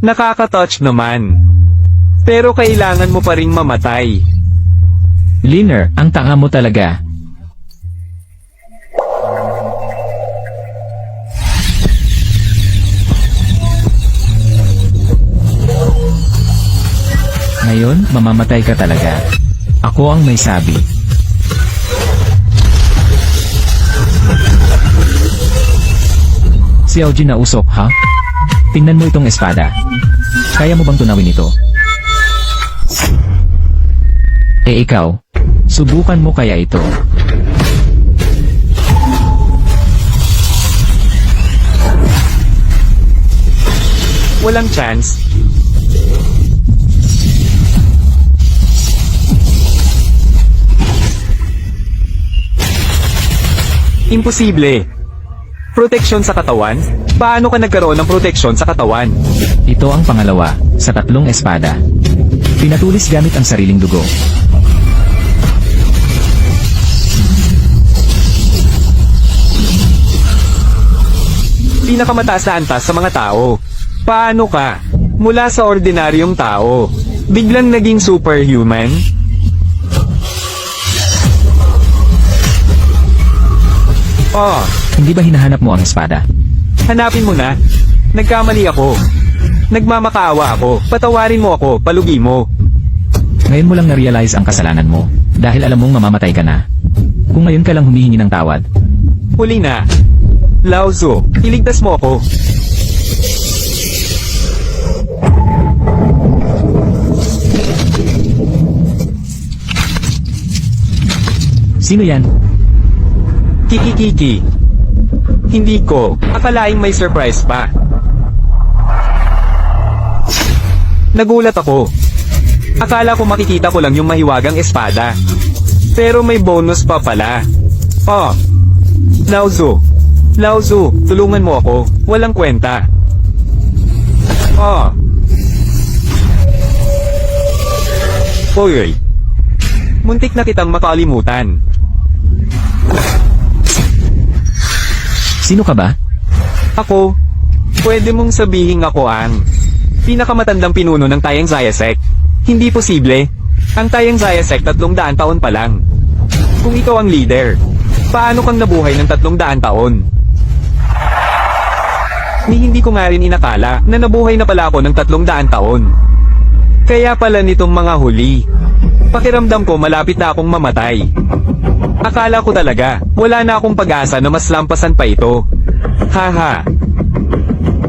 Nakaka-touch naman. Pero kailangan mo pa ring mamatay. Liner, ang tanga mo talaga. Ngayon, mamamatay ka talaga. Ako ang may sabi. Si Aoji na usok, ha? Tingnan mo itong espada. Kaya mo bang tunawin ito? Eh ikaw, subukan mo kaya ito. Walang chance. Imposible. Proteksyon sa katawan? Paano ka nagkaroon ng proteksyon sa katawan? Ito ang pangalawa, sa 3 espada. Pinatulis gamit ang sariling dugo. Pinakamataas na antas sa mga tao. Paano ka? Mula sa ordinaryong tao, biglang naging superhuman? Oh, Hindi ba hinahanap mo ang espada? hanapin mo na. Nagkamali ako. Nagmamakaawa ako. Patawarin mo ako, palugi mo. Ngayon mo lang na-realize ang kasalanan mo, dahil alam mong mamamatay ka na. Kung ngayon ka lang humihingi ng tawad, Huli na. Lao Tzu, iligtas mo ako. sino yan? Kiki. Hindi ko. Akalaing may surprise pa. Nagulat ako. Akala ko makikita ko lang yung mahiwagang espada. Pero may bonus pa pala. Oh. Lao Tzu, tulungan mo ako. Walang kwenta. Oh. Oy. Muntik na kitang makalimutan. Sino ka ba? Ako, pwede mong sabihin ako ang pinakamatandang pinuno ng Tayang Zayasek. Hindi posible. Ang Tayang Zayasek 300 taon pa lang. Kung ikaw ang leader, paano kang nabuhay ng 300 taon? Hindi ko nga rin inakala na nabuhay na pala ako ng 300 taon. Kaya pala nitong mga huli, pakiramdam ko malapit na akong mamatay. Akala ko talaga, wala na akong pag-asa na mas lampasan pa ito. Haha.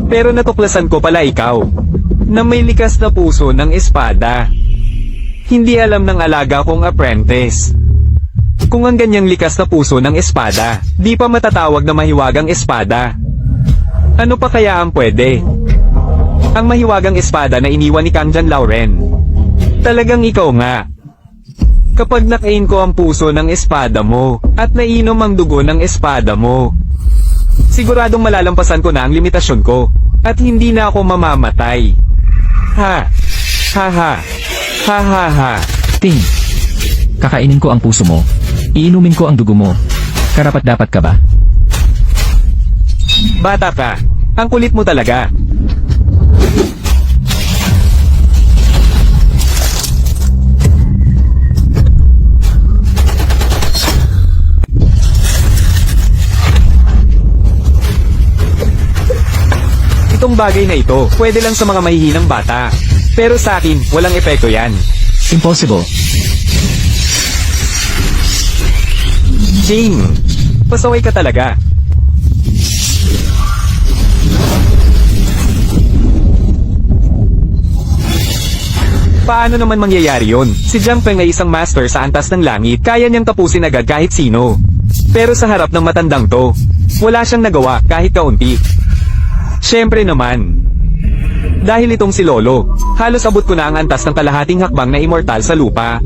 Pero natuklasan ko pala ikaw, na may likas na puso ng espada. Hindi alam ng alaga kong apprentice. Kung ang ganyang likas na puso ng espada, di pa matatawag na mahiwagang espada. Ano pa kaya ang pwede? Ang mahiwagang espada na iniwan ni Kang Jan Lauren. Talagang ikaw nga. Kapag nakain ko ang puso ng espada mo, at nainom ang dugo ng espada mo, siguradong malalampasan ko na ang limitasyon ko, at hindi na ako mamamatay. Ha! Ha ha! Ha ha ha! Ting. Kakainin ko ang puso mo. Iinumin ko ang dugo mo. Karapat-dapat ka ba? Bata ka. Ang kulit mo talaga. Itong bagay na ito, pwede lang sa mga mahihinang bata. Pero sa akin, walang epekto yan. Impossible. Jing, pasaway ka talaga. Paano naman mangyayari yon? Si Jiang Feng ay isang master sa antas ng langit, kaya niyang tapusin agad kahit sino. Pero sa harap ng matandang to, wala siyang nagawa kahit kaunti. Siyempre naman, dahil itong si Lolo, halos abot ko na ang antas ng kalahating hakbang na immortal sa lupa.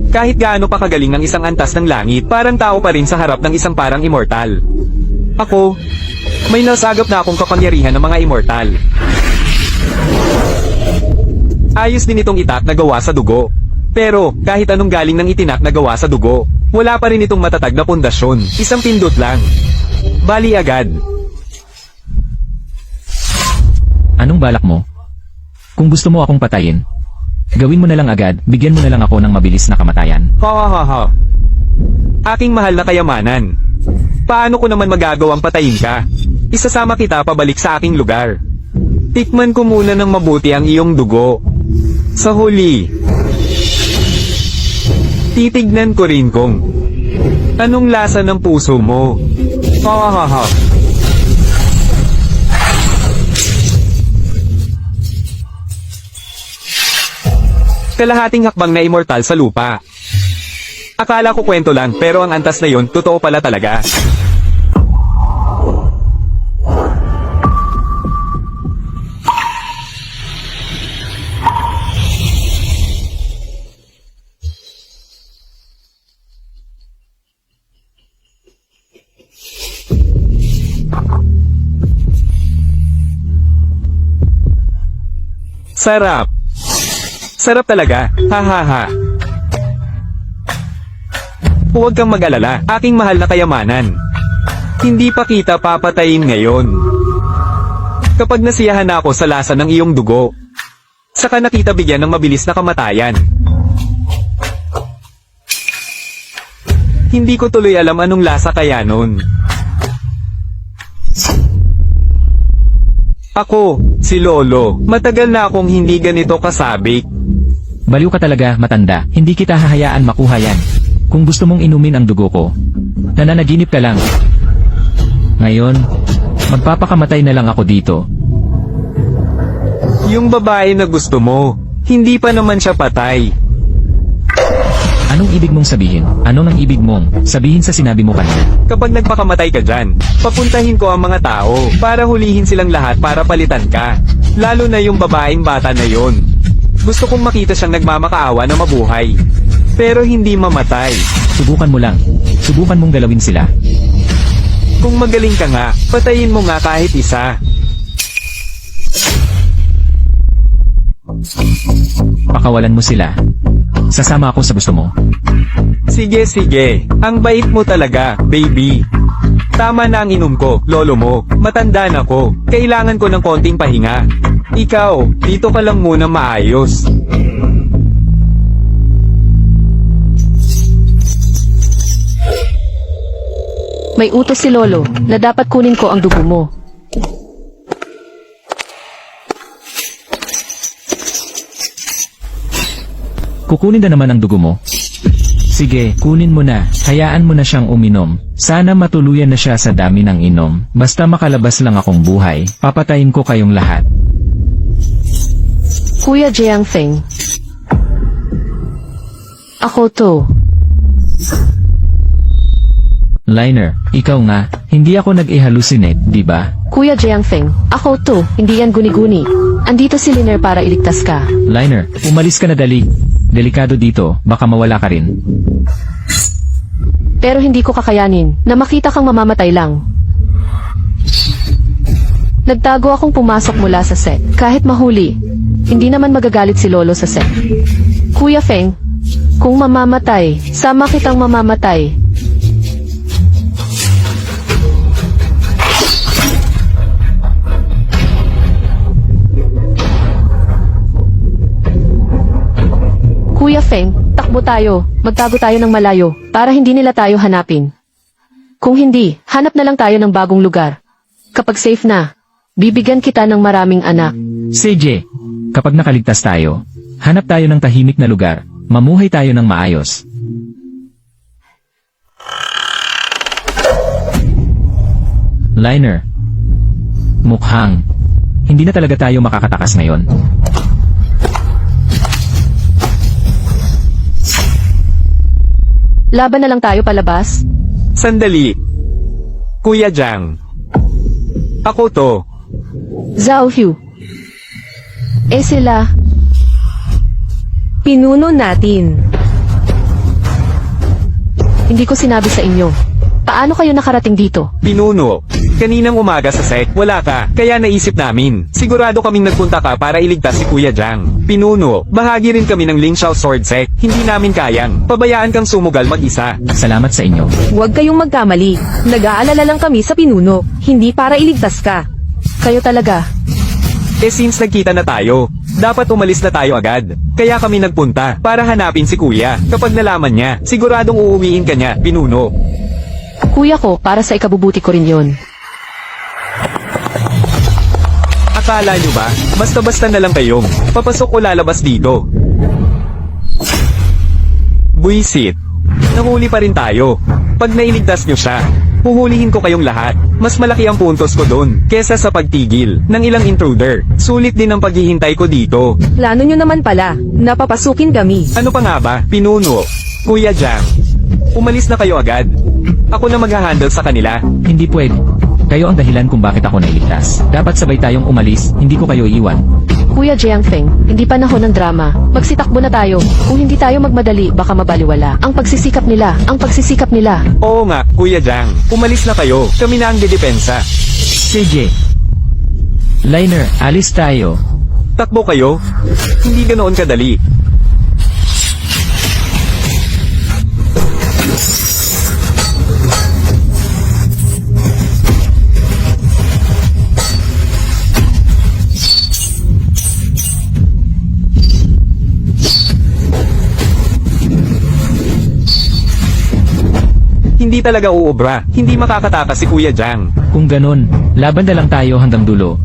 Kahit gaano pa kagaling ng isang antas ng langit, parang tao pa rin sa harap ng isang parang immortal. Ako, may nasagap na akong kapangyarihan ng mga immortal. Ayos din itong itak na gawa sa dugo. Pero, kahit anong galing ng itinak na gawa sa dugo, wala pa rin itong matatag na pundasyon. Isang pindot lang. Bali agad. Anong balak mo? Kung gusto mo akong patayin, gawin mo na lang agad, bigyan mo na lang ako ng mabilis na kamatayan. Ha ha ha ha. Aking mahal na kayamanan. Paano ko naman magagawang patayin ka? Isasama kita pabalik sa aking lugar. Tikman ko muna ng mabuti ang iyong dugo. Sa huli, titignan ko rin kung anong lasa ng puso mo. Ha ha ha ha. Kalahating hakbang na immortal sa lupa. Akala ko kwento lang, pero ang antas na yon, totoo pala talaga. Sarap. Sarap talaga, ha ha ha. Huwag kang mag-alala, aking mahal na kayamanan. Hindi pa kita papatayin ngayon. Kapag nasiyahan na ako sa lasa ng iyong dugo, saka nakita bigyan ng mabilis na kamatayan. Hindi ko tuloy alam anong lasa kaya nun. Ako, si Lolo, matagal na akong hindi ganito kasabik. Baliw ka talaga, matanda, hindi kita hahayaan makuha yan. Kung gusto mong inumin ang dugo ko, nananaginip ka lang. Ngayon, magpapakamatay na lang ako dito. Yung babae na gusto mo, hindi pa naman siya patay. Anong ibig mong sabihin? Anong ang ibig mong sabihin sa sinabi mo kanina? Kapag nagpakamatay ka dyan, papuntahin ko ang mga tao para hulihin silang lahat para palitan ka. Lalo na yung babaeng bata na yon. Gusto kong makita siyang nagmamakaawa na mabuhay. Pero hindi mamatay. Subukan mo lang. Subukan mong galawin sila. Kung magaling ka nga, patayin mo nga kahit isa. Pakawalan mo sila. Sasama ako sa gusto mo. Sige sige, ang bait mo talaga, baby. Tama na ang inom ko, lolo mo. Matanda na ko. Kailangan ko ng konting pahinga. Ikaw, dito ka lang muna maayos. May utos si Lolo na dapat kunin ko ang dugo mo. Kukunin na naman ang dugo mo. Sige, kunin mo na. Hayaan mo na siyang uminom. Sana matuluyan na siya sa dami ng inom. Basta makalabas lang akong buhay, papatayin ko kayong lahat. Kuya Jiang Feng. Ako to. Liner, ikaw nga, hindi ako nag-i-hallucinate, di ba? Kuya Jiang Feng. Ako to. Hindi yan guni-guni. Andito si Liner para iligtas ka. Liner, umalis ka na dali. Delikado dito, baka mawala ka rin. Pero hindi ko kakayanin na makita kang mamamatay lang. Nagtago akong pumasok mula sa set. Kahit mahuli, hindi naman magagalit si Lolo sa set. Kuya Feng, kung mamamatay, sama kitang mamamatay. Kuya Feng, takbo tayo. Magtago tayo ng malayo para hindi nila tayo hanapin. Kung hindi, hanap na lang tayo ng bagong lugar. Kapag safe na, bibigyan kita ng maraming anak. CJ, kapag nakaligtas tayo, hanap tayo ng tahimik na lugar, mamuhay tayo ng maayos. Liner, mukhang hindi na talaga tayo makakatakas ngayon. Laban na lang tayo palabas. Sandali. Kuya Jiang. Ako to. Zhao Hu. Sila, Pinuno natin. hindi ko sinabi sa inyo. Paano kayo nakarating dito? Pinuno. Kaninang umaga sa sec, wala ka. Kaya naisip namin. Sigurado kaming nagpunta ka para iligtas si Kuya Jiang. Pinuno. Bahagi rin kami ng Lingxiao Sword Sec. Hindi namin kayang. Pabayaan kang sumugal mag-isa. Salamat sa inyo. Huwag kayong magkamali. Nag-aalala lang kami sa pinuno, hindi para iligtas ka. Kayo talaga. Since nagkita na tayo, dapat umalis na tayo agad. Kaya kami nagpunta para hanapin si Kuya. Kapag nalaman niya, siguradong uuwiin ka niya, Pinuno. Kuya ko, para sa ikabubuti ko rin yon. Akala niyo ba, basta-basta na lang kayong papasok o lalabas dito? Buisit. Nahuli pa rin tayo. Pag nailigtas niyo siya, huhulihin ko kayong lahat. Mas malaki ang puntos ko doon kesa sa pagtigil ng ilang intruder. Sulit din ang paghihintay ko dito. Plano nyo naman pala, napapasukin kami. Ano pa nga ba, Pinuno? Kuya Jiang, umalis na kayo agad. Ako na mag-handle sa kanila. Hindi pwede. Kayo ang dahilan kung bakit ako nailigtas. Dapat sabay tayong umalis, hindi ko kayo iiwan. Kuya Jiang Feng, hindi panahon ng drama. Magsitakbo na tayo. Kung hindi tayo magmadali, baka mabaliwala. Ang pagsisikap nila. Oo nga, Kuya Jiang. Umalis na kayo. Kami na ang didepensa. CJ. Liner, alis tayo. Takbo kayo? Hindi ganoon kadali. Hindi talaga uubra. Hindi makakatakas si Kuya Jiang. Kung ganun, laban na lang tayo hanggang dulo.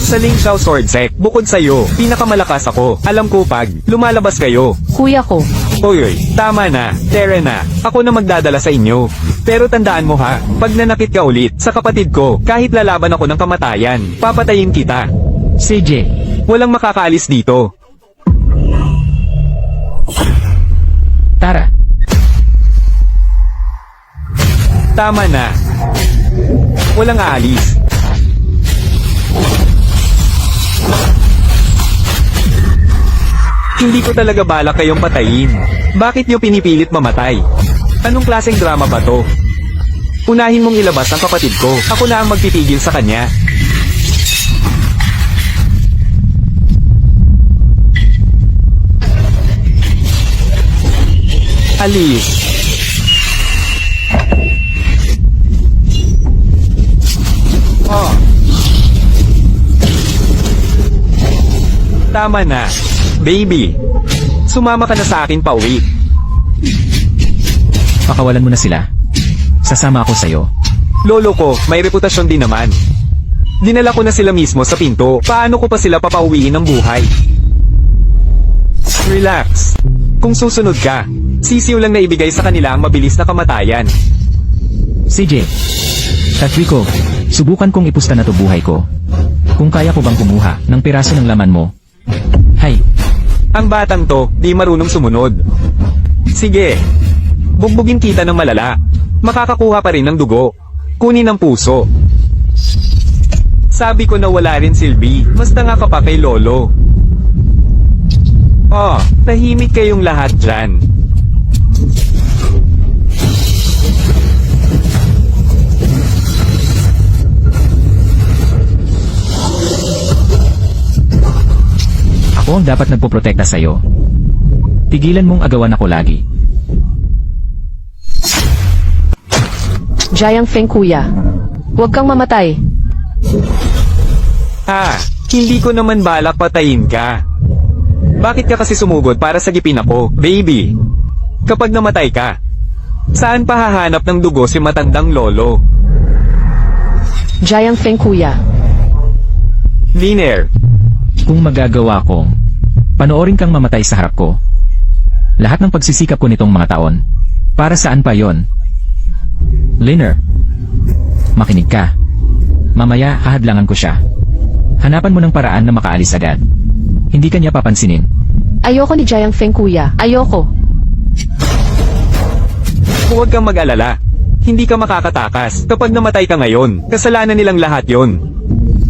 Sa Lingxiao Sword Sec, bukod sa'yo, pinakamalakas ako. Alam ko pag lumalabas kayo. Kuya ko, Oy, tama na. Tere na. Ako na magdadala sa inyo. Pero tandaan mo ha, pag nanakit ka ulit sa kapatid ko, kahit lalaban ako ng kamatayan, papatayin kita. CJ. Walang makakaalis dito. Tara. Tama na. Walang aalis. Hindi ko talaga balak kayong patayin. Bakit niyo pinipilit mamatay? Anong klaseng drama ba to? Unahin mong ilabas ang kapatid ko. Ako na ang magpipigil sa kanya. Alis. Oh. Tama na. Baby. Sumama ka na sa akin pauwi. Pakawalan mo na sila. Sasama ako sa'yo. Lolo ko, may reputasyon din naman. Dinala ko na sila mismo sa pinto. Paano ko pa sila papauwiin ng buhay? Relax. Kung susunod ka, sisiw lang na ibigay sa kanila ang mabilis na kamatayan. CJ. Tatriko, subukan kong ipusta na to buhay ko. Kung kaya ko bang kumuha ng piraso ng laman mo. Hay. Ang batang to, di marunong sumunod. Sige. Bugbugin kita ng malala. Makakakuha pa rin ng dugo. Kunin ang puso. Sabi ko na wala rin silbi. Mas tanga ka pa kay Lolo. Oh, tahimik kayong lahat dyan. Ako ang dapat nagpoprotekta sa'yo. Tigilan mong agawan ako lagi. Jiang Feng kuya. Huwag kang mamatay. Hindi ko naman balak patayin ka. Bakit ka kasi sumugod para sagipin ako, baby? Kapag namatay ka, saan pa hahanap ng dugo si matandang lolo? Jiang Feng kuya. Liner, Kung magagawa kong panoorin kang mamatay sa harap ko. Lahat ng pagsisikap ko nitong mga taon. Para saan pa yon? Liner, makinig ka. Mamaya hahadlangan ko siya. Hanapan mo ng paraan na makaalis agad. Hindi kanya papansinin. Ayoko ni Jiang Feng kuya. Ayoko. Huwag kang mag-alala. Hindi ka makakatakas. Kapag namatay ka ngayon, kasalanan nilang lahat yon.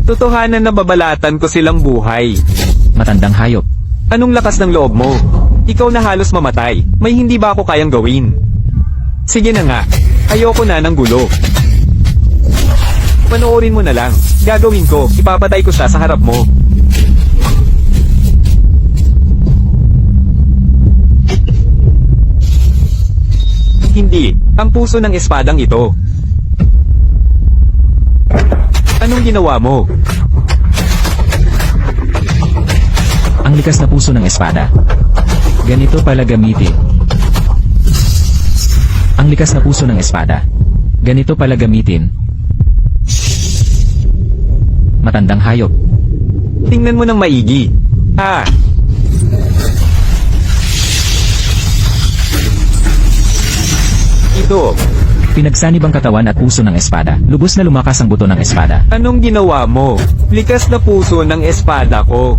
Totohanan na babalatan ko silang buhay. Matandang hayop. Anong lakas ng loob mo? Ikaw na halos mamatay. May hindi ba ako kayang gawin? Sige na nga. Ayoko na ng gulo. Panoorin mo na lang. Gagawin ko. Ipapatay ko siya sa harap mo. Hindi. Ang puso ng espadang ito. Anong ginawa mo? Ang likas na puso ng espada. Ganito pala gamitin. Ang likas na puso ng espada. Ganito pala gamitin. Matandang hayop. Tingnan mo ng maigi. Ah! Ito. Pinagsanib ang katawan at puso ng espada. Lubos na lumakas ang buto ng espada. Anong ginawa mo? Likas na puso ng espada ko.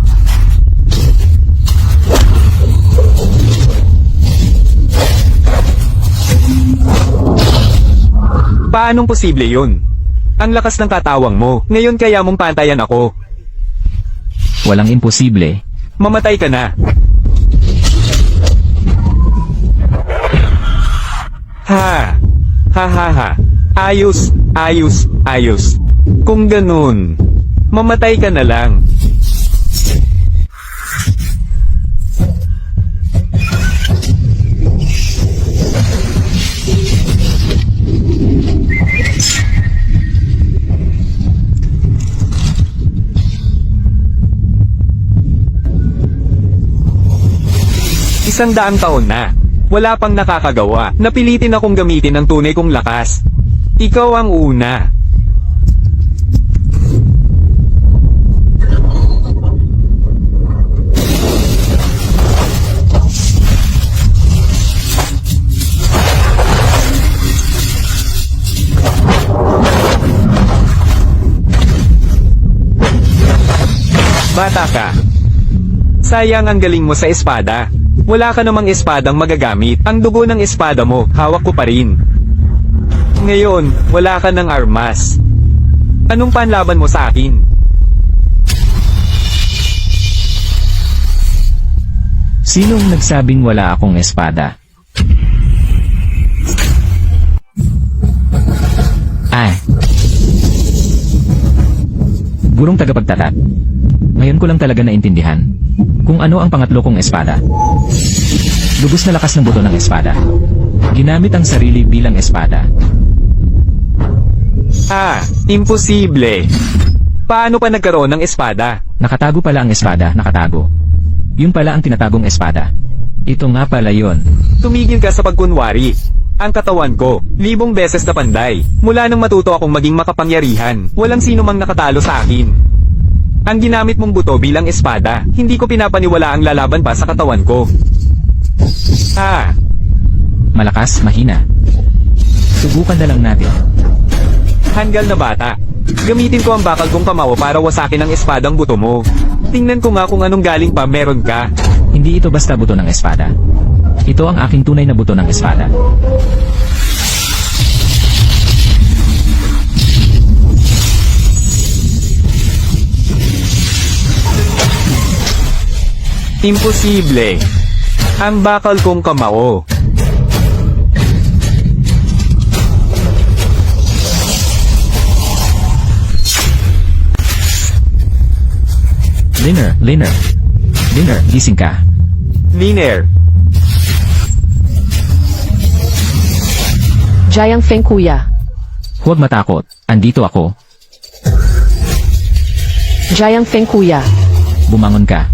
Paanong posible yun? Ang lakas ng katawang mo. Ngayon kaya mong pantayan ako. Walang imposible. Mamatay ka na. Ha! Ha ha ha. Ayos, ayos, ayos. Kung ganun, mamatay ka na lang. Isang daang taon na. Wala pang nakakagawa. Napilitin akong gamitin ang tunay kong lakas. Ikaw ang una. Bata ka. Sayang ang galing mo sa espada. Wala ka namang espadang magagamit. Ang dugo ng espada mo, hawak ko pa rin. Ngayon, wala ka ng armas. Anong panlaban mo sa akin? Sinong nagsabing wala akong espada? Ah. Gurong tagapagtatat. Ngayon ko lang talaga naintindihan kung ano ang pangatlo kong espada. Lubos na lakas ng buto ng espada. Ginamit ang sarili bilang espada. Ah, imposible. Paano pa nagkaroon ng espada? Nakatago pala ang espada, nakatago. Yun pala ang tinatagong espada. Ito nga pala yon. Tumigil ka sa pagkunwari. Ang katawan ko, 1,000 beses na panday. Mula nang matuto akong maging makapangyarihan, walang sino mang nakatalo sa akin. Ang ginamit mong buto bilang espada, hindi ko pinapaniwala ang lalaban pa sa katawan ko. Ah, Malakas, mahina. Subukan na lang natin. hanggal na bata. Gamitin ko ang bakal kong kamao para wasakin ang espadang buto mo. Tingnan ko nga kung anong galing pa meron ka. Hindi ito basta buto ng espada. Ito ang aking tunay na buto ng espada. Imposible. Ang bakal kong kamao. Liner, gising ka. Liner. Jiang Feng kuya. Huwag matakot, andito ako. Jiang Feng kuya. Bumangon ka.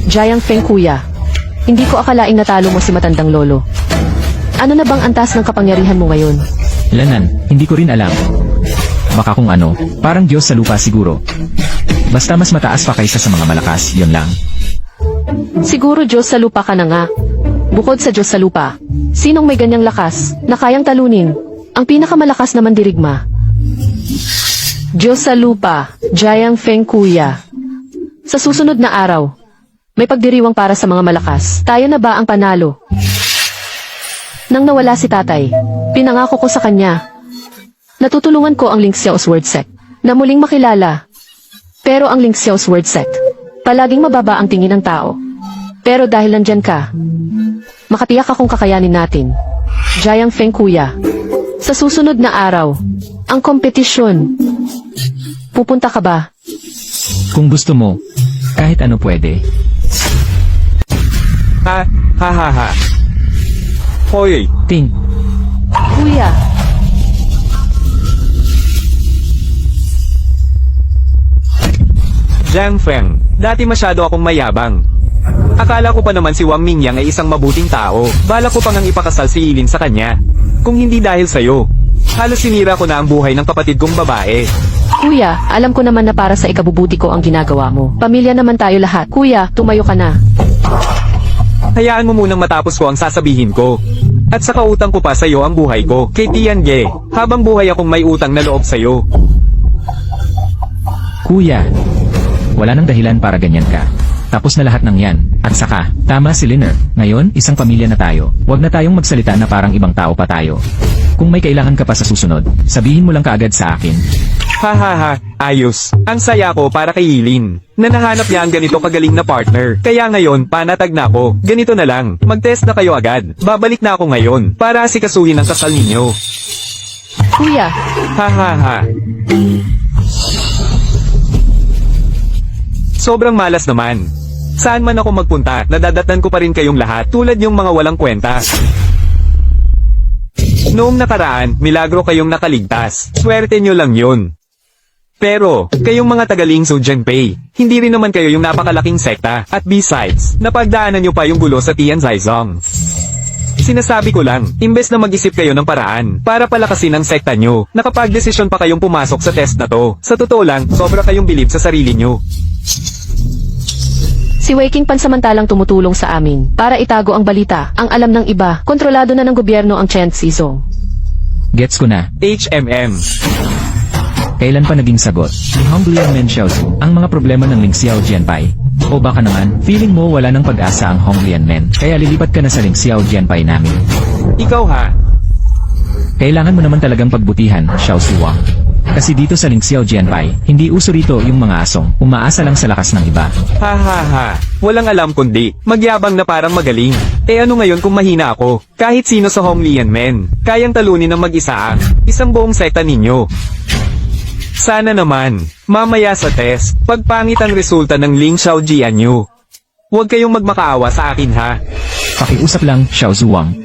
Jiang Feng kuya. Hindi ko akalaing natalo mo si matandang lolo. Ano na bang antas ng kapangyarihan mo ngayon? Lanan, hindi ko rin alam. Baka kung ano, parang Diyos sa lupa siguro. Basta mas mataas pa kaysa sa mga malakas, yun lang. Siguro Diyos sa lupa ka na nga. Bukod sa Diyos sa lupa, sinong may ganyang lakas na kayang talunin ang pinakamalakas na mandirigma? Diyos sa lupa, Jiang Feng kuya. Sa susunod na araw, may pagdiriwang para sa mga malakas. Tayo na ba ang panalo? Nang nawala si tatay, pinangako ko sa kanya. Natutulungan ko ang Ling Xiao's Word Sect na muling makilala. Pero ang Ling Xiao's Word Sect, palaging mababa ang tingin ng tao. Pero dahil nandyan ka, makatiyak akong kakayanin natin. Jiang Feng kuya. Sa susunod na araw, ang kompetisyon. Pupunta ka ba? Kung gusto mo, kahit ano pwede. Ha, ha ha ha. Hoy, Ting, Kuya, Jiang Feng, dati masyado akong mayabang. Akala ko pa naman si Wang Mingyang ay isang mabuting tao. Bala ko pang ang ipakasal si Ilin sa kanya. Kung hindi dahil sa'yo, halos sinira ko na ang buhay ng kapatid kong babae. kuya, alam ko naman na para sa ikabubuti ko ang ginagawa mo. Pamilya naman tayo lahat. Kuya, tumayo ka na. Hayaan mo munang matapos ko ang sasabihin ko. At saka utang ko pa sa'yo ang buhay ko, kay Tiange, habang buhay akong may utang na loob sa'yo. kuya. Wala nang dahilan para ganyan ka. Tapos na lahat ng yan. At saka, tama si Liner. Ngayon, isang pamilya na tayo. Huwag na tayong magsalita na parang ibang tao pa tayo. Kung may kailangan ka pa sa susunod, sabihin mo lang kaagad sa akin. Ha ha ha, ayos. Ang saya ko para kay Ilin. Na nahanap niya ang ganito kagaling na partner. Kaya ngayon, panatag na ako. Ganito na lang, mag-test na kayo agad. Babalik na ako ngayon, para asikasuhin ang kasal ninyo. Kuya, Ha ha ha. Sobrang malas naman. Saan man ako magpunta, nadadatnan ko pa rin kayong lahat tulad yung mga walang kwenta. Noong nakaraan, milagro kayong nakaligtas. Swerte nyo lang yun. Pero, kayong mga tagaling Su Jianpei, hindi rin naman kayo yung napakalaking sekta. At besides, napagdaanan nyo pa yung gulo sa Tian Zhaizong. Sinasabi ko lang, imbes na mag-isip kayo ng paraan para palakasin ang sekta nyo, nakapag-desisyon pa kayong pumasok sa test na to. Sa totoo lang, sobra kayong bilib sa sarili nyo. si Wei King pansamantalang tumutulong sa amin para itago ang balita. Ang alam ng iba, kontrolado na ng gobyerno ang Chen Xizong. Gets ko na. HMM. Kailan pa naging sagot? Ni Honglian Men Xiaozu ang mga problema ng Ling Xiao Jianpai. O baka naman, feeling mo wala ng pag-asa ang Honglian Men, kaya lilipat ka na sa Ling Xiao Jianpai namin. Ikaw ha? Kailangan mo naman talagang pagbutihan, Xiaozu Wang. Kasi dito sa Ling Xiao Jianpai, hindi uso rito yung mga asong, umaasa lang sa lakas ng iba. Ha ha ha. Walang alam kundi, magyabang na parang magaling. Eh ano ngayon kung mahina ako? Kahit sino sa Honglian Men, kayang talunin ng mag-isa ang isang buong sekta ninyo. Sana naman, mamaya sa test, pagpangit ang resulta ng Ling Xiao Jianyu. Huwag kayong magmakaawa sa akin ha. Pakiusap lang, Xiaozu Wang.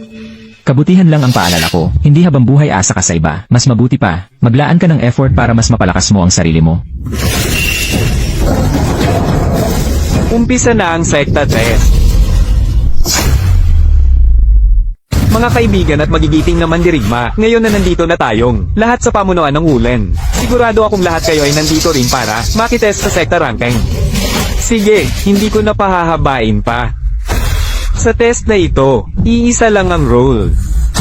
Kabutihan lang ang paalala ko, hindi habang buhay asa ka sa iba. Mas mabuti pa, maglaan ka ng effort para mas mapalakas mo ang sarili mo. Umpisa na ang sekta test. Mga kaibigan at magigiting na mandirigma, ngayon na nandito na tayong lahat sa pamunuan ng Wulen. Sigurado akong lahat kayo ay nandito rin para makitest sa sekta ranking. Sige, hindi ko na pahahabain pa. Sa test na ito, iisa lang ang role.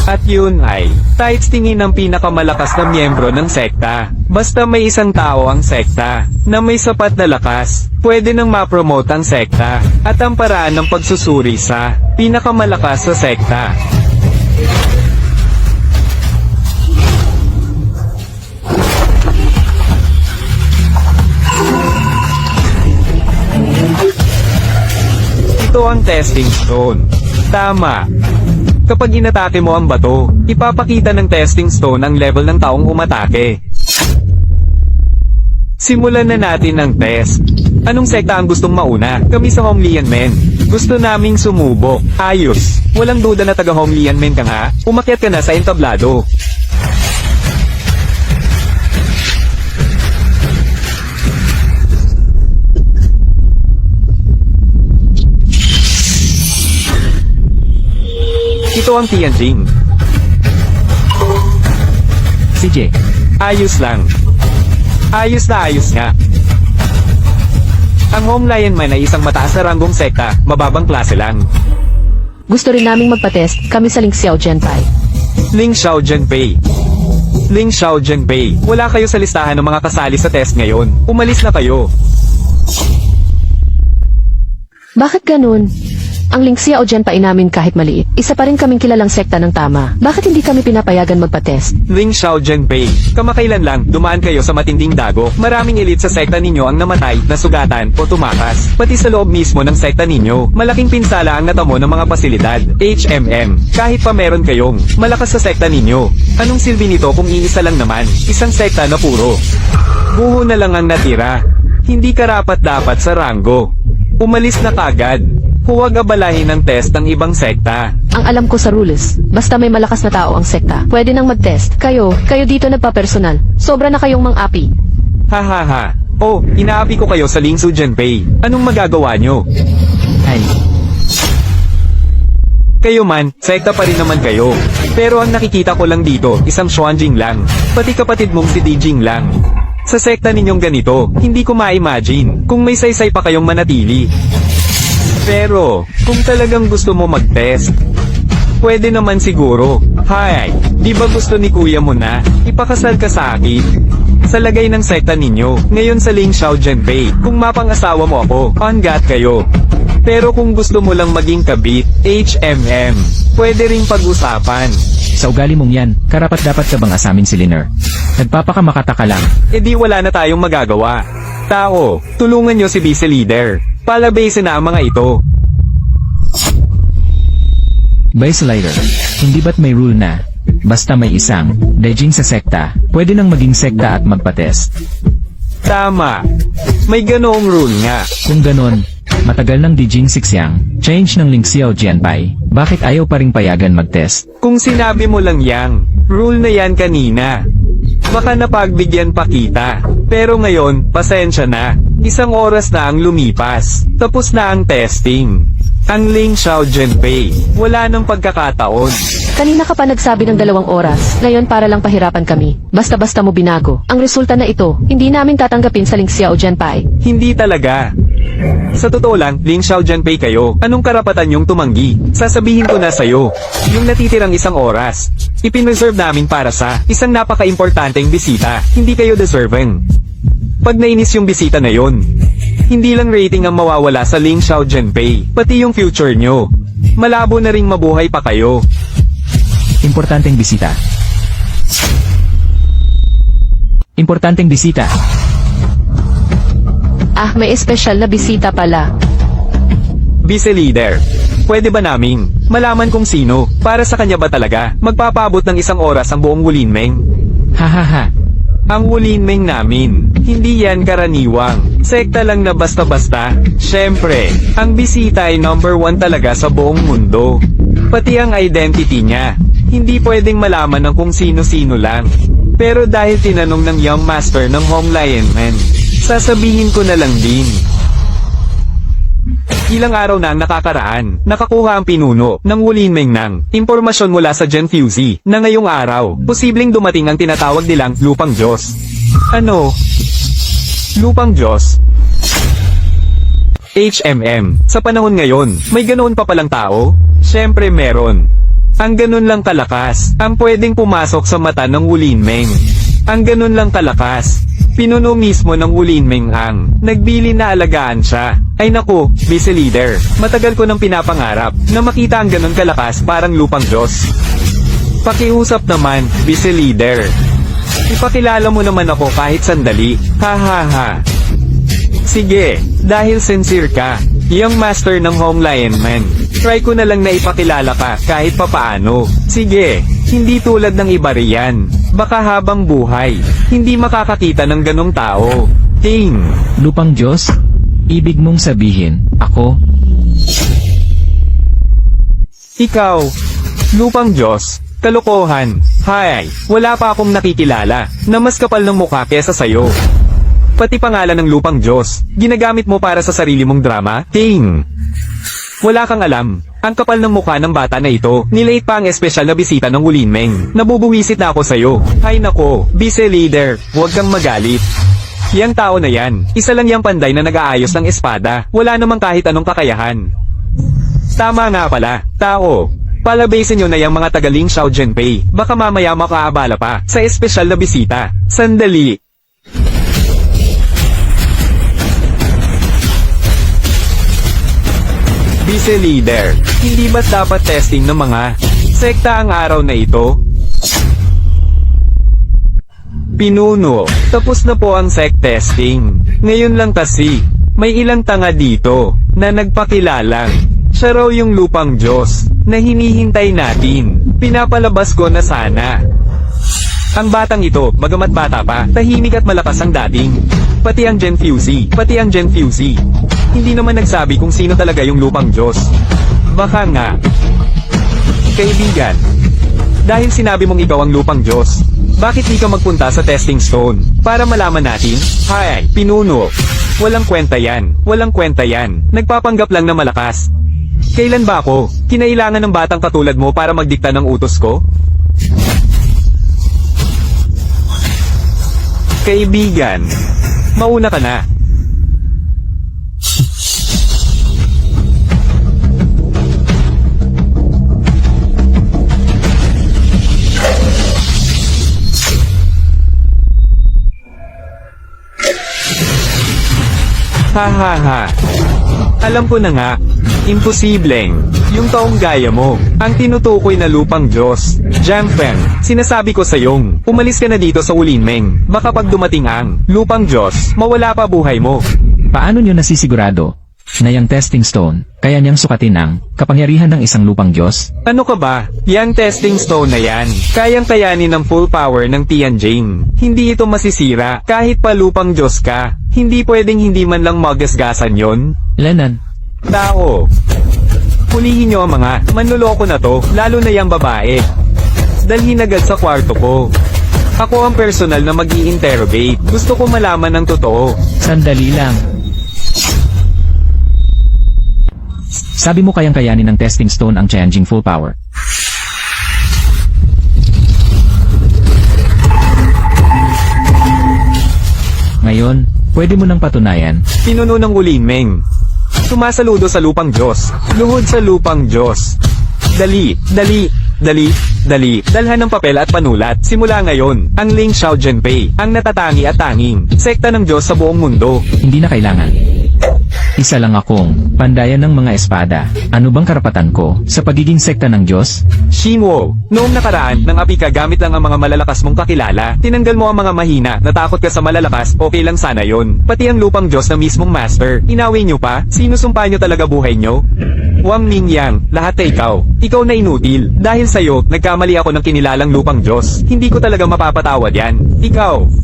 At yun ay, tights tingin ng pinakamalakas na miyembro ng sekta. Basta may isang tao ang sekta, na may sapat na lakas, pwede nang ma-promote ang sekta, at ang paraan ng pagsusuri sa pinakamalakas sa sekta. Ito ang testing stone. Tama. Kapag inatake mo ang bato, ipapakita ng testing stone ang level ng taong umatake. Simulan na natin ang test. Anong sekta ang gustong mauna? Kami sa Honglian Men. Gusto naming sumubok. Ayos. Walang duda na taga Honglian Men ka nga. Umakyat ka na sa entablado. Ito ang Tianjing. CJ, Ayos lang. Ayos na ayos nga. Ang Honglian Man ay isang mataas na ranggong sekta, mababang klase lang. Gusto rin naming magpatest, kami sa Ling Xiao Jianpai. Ling Xiao Jianpei. Ling Xiao Jianpei. Wala kayo sa listahan ng mga kasali sa test ngayon. Umalis na kayo. Bakit ganun? Ang Lingxia o Genpai namin kahit maliit, isa pa rin kaming kilalang sekta ng tama. Bakit hindi kami pinapayagan magpa-test? Ling Xiao Genpei, kamakailan lang, dumaan kayo sa matinding dago. Maraming elite sa sekta ninyo ang namatay, nasugatan, o tumakas. Pati sa loob mismo ng sekta ninyo, malaking pinsala ang natamo ng mga pasilidad. Kahit pa meron kayong malakas sa sekta ninyo. Anong silbi nito kung iisa lang naman, isang sekta na puro buho na lang ang natira. Hindi karapat-dapat sa ranggo. Umalis na kagad. Huwag abalahin ng test ng ibang sekta. Ang alam ko sa rules, basta may malakas na tao ang sekta, pwede nang mag-test. Kayo dito nagpa-personal. Sobra na kayong mang-api. Hahaha. Oh, inaapi ko kayo sa Lingsu Genpei. Anong magagawa nyo? Ay, Kayo man, sekta pa rin naman kayo. Pero ang nakikita ko lang dito, isang Xuanjing lang. Pati kapatid mong si Dijing lang. Sa sekta ninyong ganito, hindi ko ma-imagine kung may saysay pa kayong manatili. Pero, kung talagang gusto mo mag-test, pwede naman siguro. Hay, di ba gusto ni kuya mo na, ipakasal ka sa akin? Sa lagay ng sekta ninyo, ngayon sa Ling Xiao Genpei, kung mapang-asawa mo ako, hanggat kayo. Pero kung gusto mo lang maging kabit, pwede ring pag-usapan. sa ugali mong yan, karapat-dapat ka bang asamin si Liner? Nagpapakamakata ka lang. E di wala na tayong magagawa. Tao, tulungan nyo si vice leader. Palabasin na ang mga ito. Vice Leader, hindi ba't may rule na, basta may isang, Dejing sa sekta, pwede nang maging sekta at magpa-test? Tama. May ganoong rule nga. Kung ganon, matagal ng Dijing Sixiang, change ng Lingxiao Jianpai, bakit ayaw pa ring payagan mag-test? Kung sinabi mo lang yang, rule na yan kanina. Baka napagbigyan pa kita. Pero ngayon, pasensya na. Isang oras na ang lumipas. Tapos na ang testing. Ang Ling Xiao Genpei, wala nang pagkakataon. Kanina ka pa nagsabi ng 2 oras, ngayon para lang pahirapan kami. Basta-basta mo binago. Ang resulta na ito, hindi namin tatanggapin sa Lingxia o Genpai. Hindi talaga. Sa totoo lang, Ling Xiao Genpei kayo. Anong karapatan yung tumanggi? Sasabihin ko na sa'yo. Yung natitirang 1 oras, ipinreserve namin para sa isang napaka-importanteng bisita. Hindi kayo deserving. Pag nainis yung bisita na yon, hindi lang rating ang mawawala sa Ling Xiao Genpei, pati yung future nyo. Malabo na ring mabuhay pa kayo. Importanteng bisita. Importanteng bisita. Ah, may espesyal na bisita pala. Vice Leader, pwede ba naming malaman kung sino? Para sa kanya ba talaga magpapaabot ng 1 oras ang buong Wulinmeng? Hahaha. Ang Wulinmeng namin, hindi yan karaniwang sekta lang na basta-basta. Syempre, ang bisita ay number 1 talaga sa buong mundo. Pati ang identity niya, hindi pwedeng malaman ng kung sino-sino lang. Pero dahil tinanong ng Young Master ng Hong Lionman, sasabihin ko na lang din. Ilang araw na ang nakakaraan, nakakuha ang pinuno ng Wulinmeng ng impormasyon mula sa Gen Fusey na ngayong araw, posibleng dumating ang tinatawag nilang Lupang Diyos. Ano? Lupang Diyos? Sa panahon ngayon, may ganoon pa palang tao? Syempre meron. Ang ganun lang kalakas, ang pwedeng pumasok sa mata ng Wulinmeng. Ang ganun lang kalakas. Pinuno mismo ng Wulinmeng ang nagbili na alagaan siya. Ay naku, Vice Leader, matagal ko nang pinapangarap na makita ang ganun kalakas parang Lupang Diyos. Pakiusap naman, Vice Leader. Ipakilala mo naman ako kahit sandali. Ha ha ha. Sige, dahil sincere ka, Young Master ng Hong Lionman, try ko na lang na ipakilala ka kahit papaano. Sige, hindi tulad ng iba riyan. Baka habang buhay, hindi makakakita ng ganong tao. Ting! Lupang Diyos? Ibig mong sabihin, ako? Ikaw, Lupang Diyos, kalokohan. Hay, wala pa akong nakikilala na mas kapal ng mukha kesa sayo. Pati pangalan ng Lupang Diyos, ginagamit mo para sa sarili mong drama? Ting! Wala kang alam, ang kapal ng mukha ng bata na ito, nilate pa ang espesyal na bisita ng Wulinmeng. Nabubuwisit na ako sa'yo. Hay nako, Vice Leader, huwag kang magalit. Yang tao na yan, isa lang yang panday na nag-aayos ng espada, wala namang kahit anong kakayahan. Tama nga pala, tao. Palabasin nyo na yung mga tagaling Xiao Genpei, baka mamaya makaabala pa sa espesyal na bisita. Sandali. Si leader, hindi ba't dapat testing ng mga sekta ang araw na ito? Pinuno, tapos na po ang sect testing. Ngayon lang kasi, may ilang tanga dito na nagpakilalang siya raw yung lupang Diyos na hinihintay natin. Pinapalabas ko na sana. Ang batang ito, bagamat bata pa, tahimik at malakas ang dating. Pati ang Gen Fusey, hindi naman nagsabi kung sino talaga yung lupang Diyos. Baka nga. Kaibigan, dahil sinabi mong ikaw ang lupang Diyos, bakit di ka magpunta sa testing stone para malaman natin? Hay, pinuno. Walang kwenta yan. Nagpapanggap lang na malakas. Kailan ba ako kinailangan ng batang katulad mo para magdikta ng utos ko? Kaibigan, mauna ka na. Ha. Alam ko na nga, imposibleng, yung taong gaya mo, ang tinutukoy na lupang Diyos. Jamfen, sinasabi ko sa iyong, umalis ka na dito sa Ulinmeng, baka pag dumating ang lupang Diyos, mawala pa buhay mo. Paano nyo nasisigurado na yung testing stone, kaya niyang sukatin ang kapangyarihan ng isang lupang Diyos? Ano ka ba? Yang testing stone na yan, kayang kayanin ng full power ng Tianjin. Hindi ito masisira, kahit pa lupang Diyos ka. Hindi pwedeng hindi man lang magasgasan yon. Lenan, Tao. Hulihin nyo ang mga manluloko na to, lalo na yung babae. Dalhin agad sa kwarto ko. Ako ang personal na mag-i-interrogate. Gusto ko malaman ng totoo. sandali lang. Sabi mo kayang kayanin ng testing stone ang Tianjin full power. Ngayon, pwede mo nang patunayan. Pinuno ng Ulinmeng. Sumasaludo sa lupang Diyos. Luhod sa lupang Diyos. Dali. Dalhan ng papel at panulat. Simula ngayon, ang Ling Xiao Zhenpei, ang natatangi at tanging sekta ng Diyos sa buong mundo. Hindi na kailangan. Isa lang akong pandayan ng mga espada. Ano bang karapatan ko sa pagiging sekta ng Diyos? Shinwo, noong nakaraan, nang api ka gamit lang ang mga malalakas mong kakilala, tinanggal mo ang mga mahina, natakot ka sa malalakas, okay lang sana yon. Pati ang lupang Diyos na mismong master, inawin nyo pa, sinusumpa nyo talaga buhay nyo? Wang Mingyang, lahat ay ikaw. Ikaw na inutil. Dahil sa'yo, nagkamali ako ng kinilalang lupang Diyos. Hindi ko talaga mapapatawad yan. Ikaw.